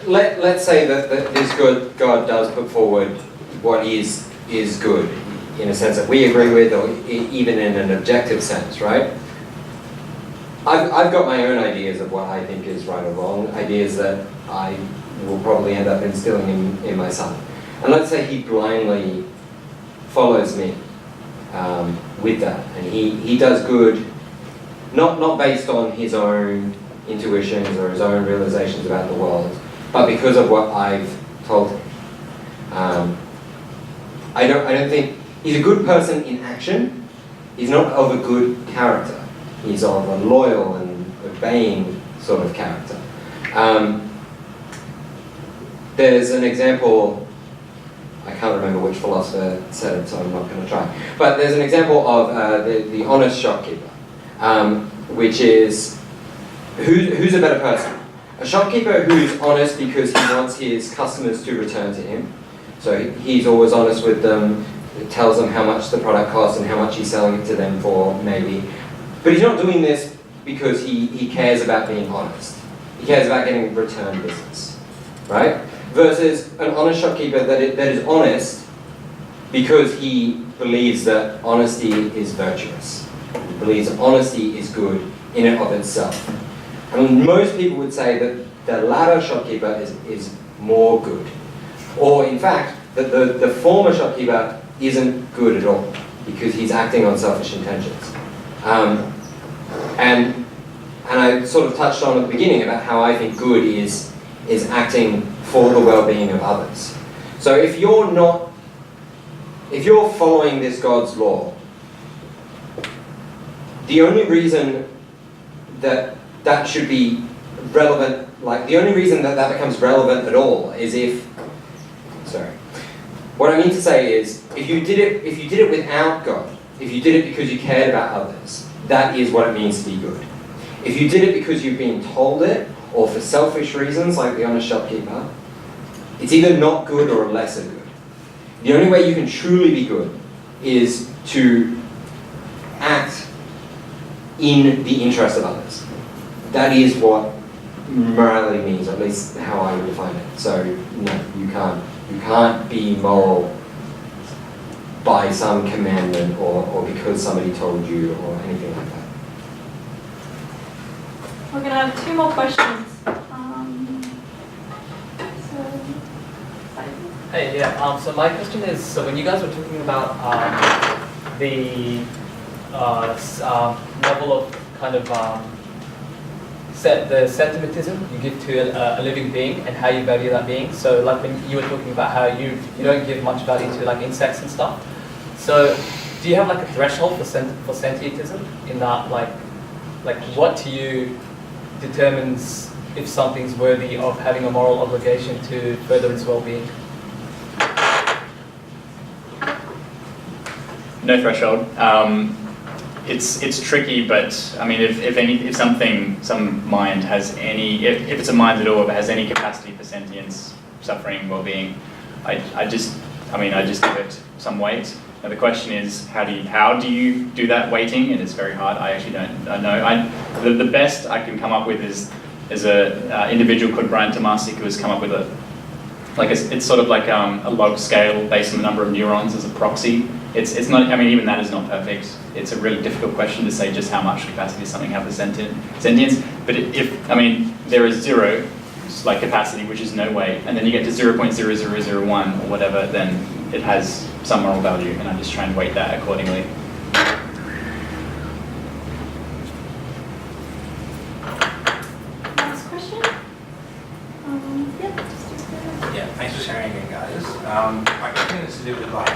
let's say that this good God does put forward what is good, in a sense that we agree with, or even in an objective sense, right? I've got my own ideas of what I think is right or wrong, ideas that I will probably end up instilling in my son. And let's say he blindly follows me with that, and he does good, not based on his own intuitions or his own realizations about the world, but because of what I've told him. I don't think he's a good person in action. He's not of a good character. He's of a loyal and obeying sort of character. There's an example, I can't remember which philosopher said it, so I'm not going to try. But there's an example of the honest shopkeeper, which is, who's a better person? A shopkeeper who's honest because he wants his customers to return to him. So he's always honest with them, tells them how much the product costs and how much he's selling it to them for, maybe. But he's not doing this because he cares about being honest. He cares about getting return business, right? Versus an honest shopkeeper that is honest because he believes that honesty is virtuous. He believes honesty is good in and of itself. And most people would say that the latter shopkeeper is more good. Or in fact, that the former shopkeeper isn't good at all because he's acting on selfish intentions. And I sort of touched on at the beginning about how I think good is acting for the well-being of others. So if you're following this God's law, the only reason that should be relevant, the only reason that becomes relevant at all is what I mean to say is, if you did it without God, if you did it because you cared about others, that is what it means to be good. If you did it because you've been told it, or for selfish reasons like the honest shopkeeper, it's either not good or lesser good. The only way you can truly be good is to act in the interest of others. That is what morality means, at least how I would define it. So no, you can't be moral by some commandment or because somebody told you or anything like that. We're going to have 2 more questions. Hey, yeah. So my question is, so when you guys were talking about the level of kind of the sentimentism you give to a living being and how you value that being. So like when you were talking about how you don't give much value to like insects and stuff. So do you have like a threshold for sentientism in that like what to you determines if something's worthy of having a moral obligation to further its well-being? No threshold. It's tricky, but I mean, if some mind has any, if it's a mind at all, but has any capacity for sentience, suffering, well-being, I just give it some weight. Now the question is, how do you do that weighting? And it's very hard. I actually don't know. The best I can come up with is a individual called Brian Tomasik who has come up with it's sort of like a log scale based on the number of neurons as a proxy. It's not, I mean, even that is not perfect. It's a really difficult question to say just how much capacity does something have for sentience. But there is 0, like capacity, which is no weight, and then you get to 0.0001 or whatever, then it has some moral value, and I just try and weight that accordingly. Next question? Yeah, thanks for sharing again, guys. My question is to do with like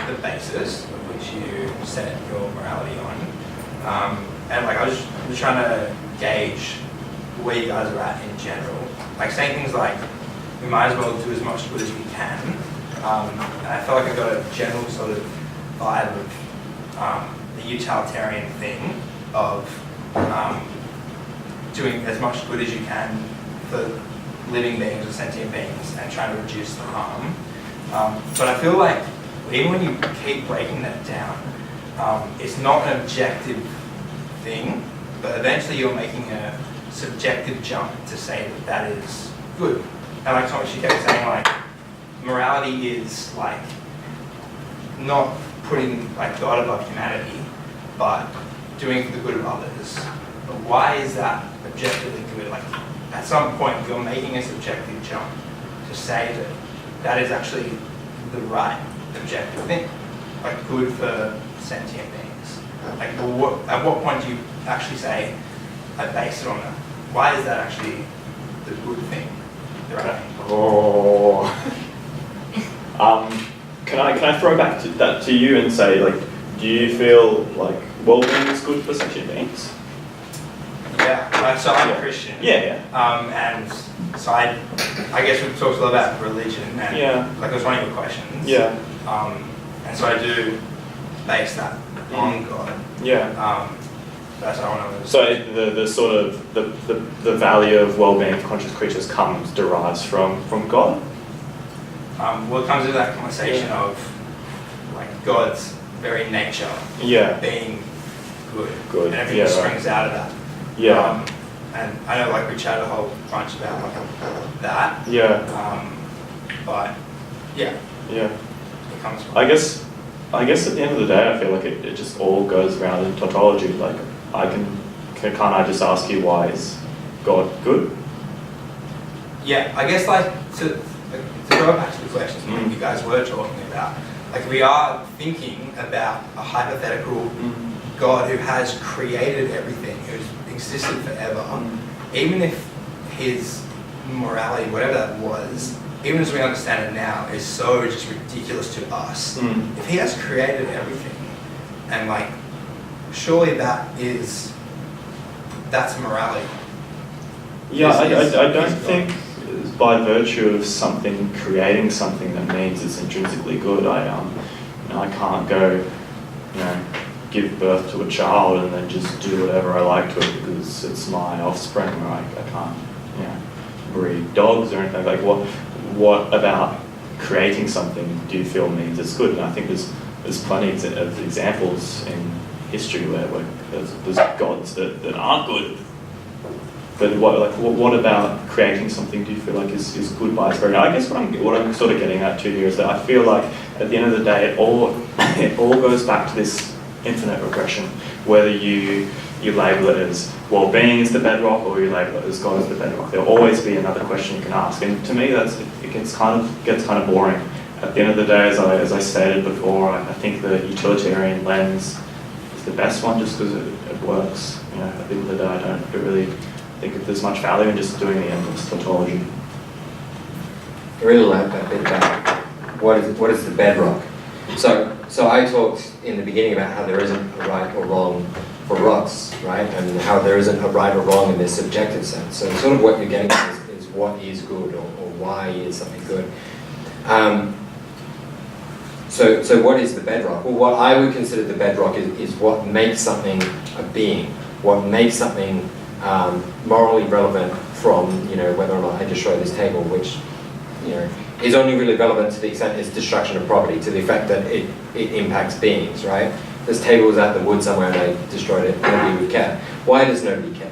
the basis of which you set your morality on, and like I was trying to gauge where you guys are at in general. Like saying things like we might as well do as much good as we can. And I feel like I got a general sort of vibe of the utilitarian thing of doing as much good as you can for living beings or sentient beings and trying to reduce the harm. But I feel like even when you keep breaking that down, it's not an objective thing, but eventually you're making a subjective jump to say that that is good. And like Thomas, she kept saying like, morality is like not putting like God above humanity, but doing for the good of others. But why is that objectively good? Like at some point you're making a subjective jump to say that that is actually the right objective thing, like good for sentient beings. Like at what point do you actually say, I base it on that? Why is that actually the good thing, the right thing? Can I throw back to you and say, like, do you feel like well-being is good for sentient beings? Yeah, so I'm a Christian. Yeah. And so I guess we've talked a lot about religion, and like it was one of your questions. Yeah. And so I do base that on God. Yeah. That's how I want to. So the sort of the value of well-being of conscious creatures derives from God. Well, it comes to that conversation of like God's very nature being good, and everything springs out of that. Yeah. And I know like we chatted a whole bunch about like that. Yeah. But yeah. Yeah. It comes from I guess at the end of the day, I feel like it just all goes around in tautology. Like can't I just ask you, why is God good? Yeah, I guess like to go back to the questions you guys were talking about, like we are thinking about a hypothetical God who has created everything, who's existed forever, even if his morality, whatever that was, even as we understand it now, is so just ridiculous to us. If he has created everything, and like, surely that's morality. Yeah, I don't think by virtue of something creating something that means it's intrinsically good. I can't go, give birth to a child and then just do whatever I like to it because it's my offspring, or I can't, you know, breed dogs or anything. Like, what about creating something do you feel means it's good? And I think there's plenty of examples in history where there's gods that aren't good. But what about creating something do you feel like is good by its very nature? I guess what I'm sort of getting at too here is that I feel like at the end of the day it all goes back to this infinite regression. Whether you label it as well-being is the bedrock or you label it as God is the bedrock, there'll always be another question you can ask. And to me it gets kind of boring. At the end of the day, as I stated before, I think the utilitarian lens is the best one just because it works. You know, at the end of the day, I don't really think that there's much value in just doing the endless tautology. I really like that bit about what is the bedrock. So I talked in the beginning about how there isn't a right or wrong for rocks, right? And how there isn't a right or wrong in this subjective sense. So sort of what you're getting at is what is good or why is something good. So what is the bedrock? Well, what I would consider the bedrock is what makes something a being, what makes something morally relevant from, you know, whether or not I just show this table, which, you know, is only really relevant to the extent it's destruction of property, to the effect that it impacts beings, right? This table was out in the wood somewhere and I destroyed it, nobody would care. Why does nobody care?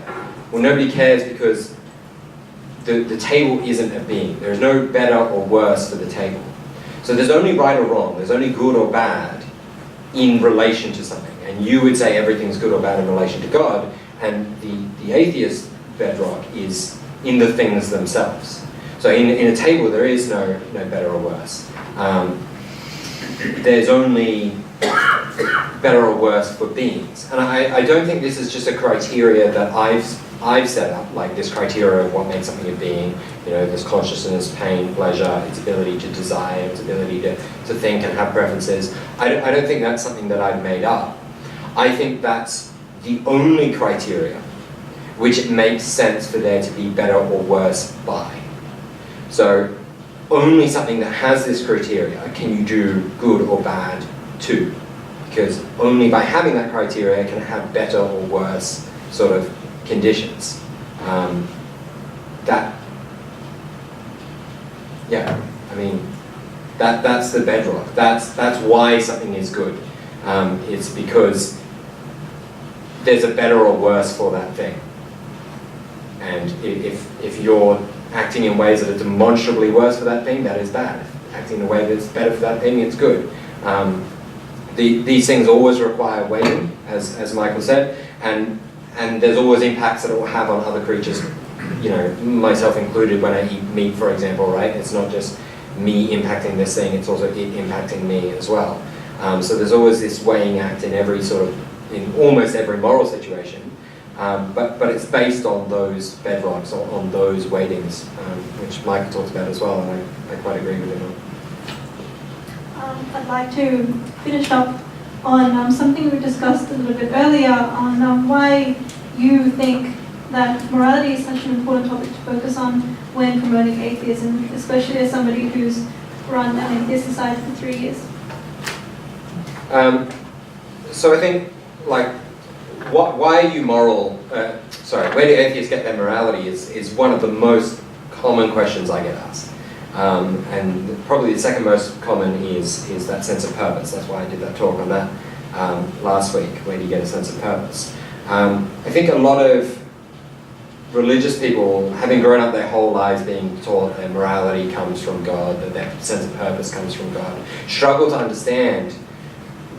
Well, nobody cares because the table isn't a being. There's no better or worse for the table. So there's only right or wrong, there's only good or bad in relation to something. And you would say everything's good or bad in relation to God, and the atheist bedrock is in the things themselves. So in a table there is no better or worse. There's only better or worse for beings. And I don't think this is just a criteria that I've set up, like this criteria of what makes something a being. You know, this consciousness, pain, pleasure, its ability to desire, its ability to think and have preferences. I don't think that's something that I've made up. I think that's the only criteria which it makes sense for there to be better or worse by. So only something that has this criteria can you do good or bad to. Because only by having that criteria can it have better or worse sort of conditions. That's the bedrock. That's why something is good. It's because there's a better or worse for that thing. And if you're acting in ways that are demonstrably worse for that thing, that is bad. If acting in a way that's better for that thing, it's good. These things always require weighting, as Michael said, and there's always impacts that it will have on other creatures, you know, myself included when I eat meat, for example, right? It's not just me impacting this thing, it's also it impacting me as well. So there's always this weighing act in in almost every moral situation, but it's based on those bedrocks, on those weightings, which Mike talked about as well, and I quite agree with him on. I'd like to finish up on something we discussed a little bit earlier on why you think that morality is such an important topic to focus on when promoting atheism, especially as somebody who's run an atheist society for 3 years. So I think, like, why are you moral? Where do atheists get their morality is one of the most common questions I get asked. And probably the second most common is that sense of purpose. That's why I did that talk on that last week. Where do you get a sense of purpose? I think a lot of religious people, having grown up their whole lives being taught that morality comes from God, that their sense of purpose comes from God, struggle to understand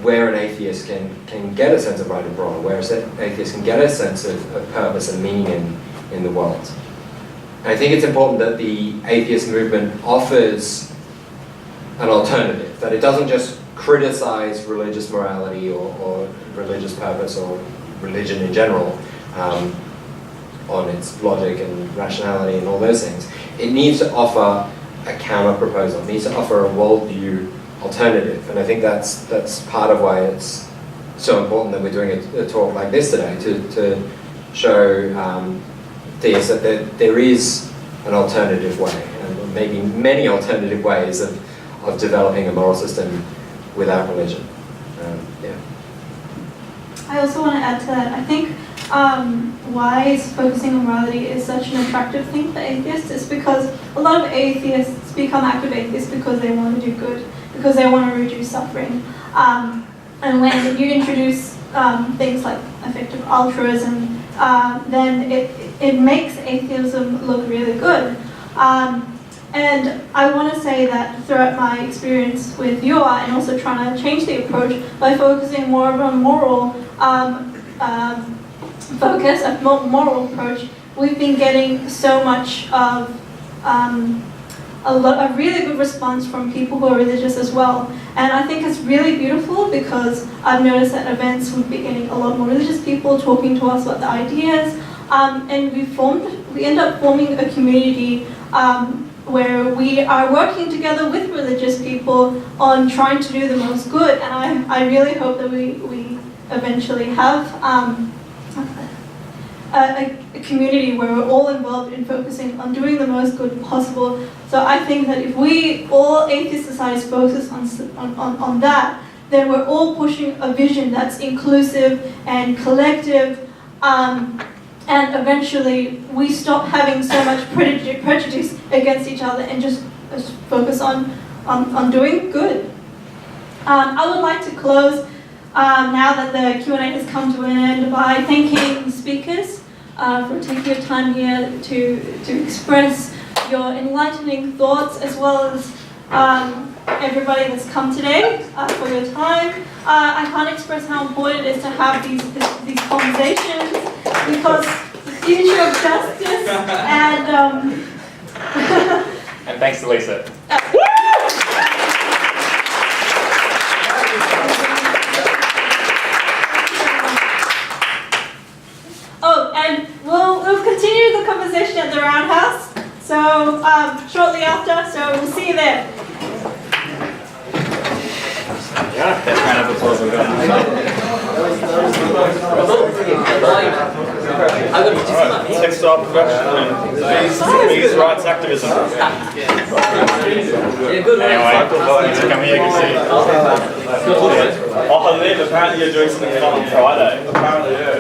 where an atheist can get a sense of right and wrong, where an atheist can get a sense of purpose and meaning in the world. I think it's important that the atheist movement offers an alternative, that it doesn't just criticize religious morality or religious purpose or religion in general on its logic and rationality and all those things. It needs to offer a counter proposal. It needs to offer a worldview alternative, and I think that's part of why it's so important that we're doing a talk like this today to show theists that there is an alternative way, and maybe many alternative ways of developing a moral system without religion. I also want to add to that. I think why focusing on morality is such an attractive thing for atheists is because a lot of atheists become active atheists because they want to do good, because they want to reduce suffering. And when you introduce things like effective altruism, then it makes atheism look really good. And I want to say that throughout my experience with UR and also trying to change the approach by focusing more on a moral focus, a moral approach, we've been getting so much of a really good response from people who are religious as well. And I think it's really beautiful because I've noticed at events we've been getting a lot more religious people talking to us about the ideas, and we end up forming a community where we are working together with religious people on trying to do the most good. And I really hope that we eventually have a community where we're all involved in focusing on doing the most good possible. So I think that if we, all atheist societies, focus on that, then we're all pushing a vision that's inclusive and collective, and eventually we stop having so much prejudice against each other and just focus on doing good. I would like to close now that the Q&A has come to an end by thanking the speakers for taking your time here to express your enlightening thoughts, as well as everybody that's come today for your time. I can't express how important it is to have these conversations, because the future of justice and And thanks to Lisa. Oh, and we'll continue the conversation at the Roundhouse. So shortly after. So we'll see you there. Yeah, best round of applause we've got. Textile production and these rights activism. Anyway, thanks for coming here, good to see you. Oh, Liv, apparently you're doing something fun on Friday. Apparently, yeah.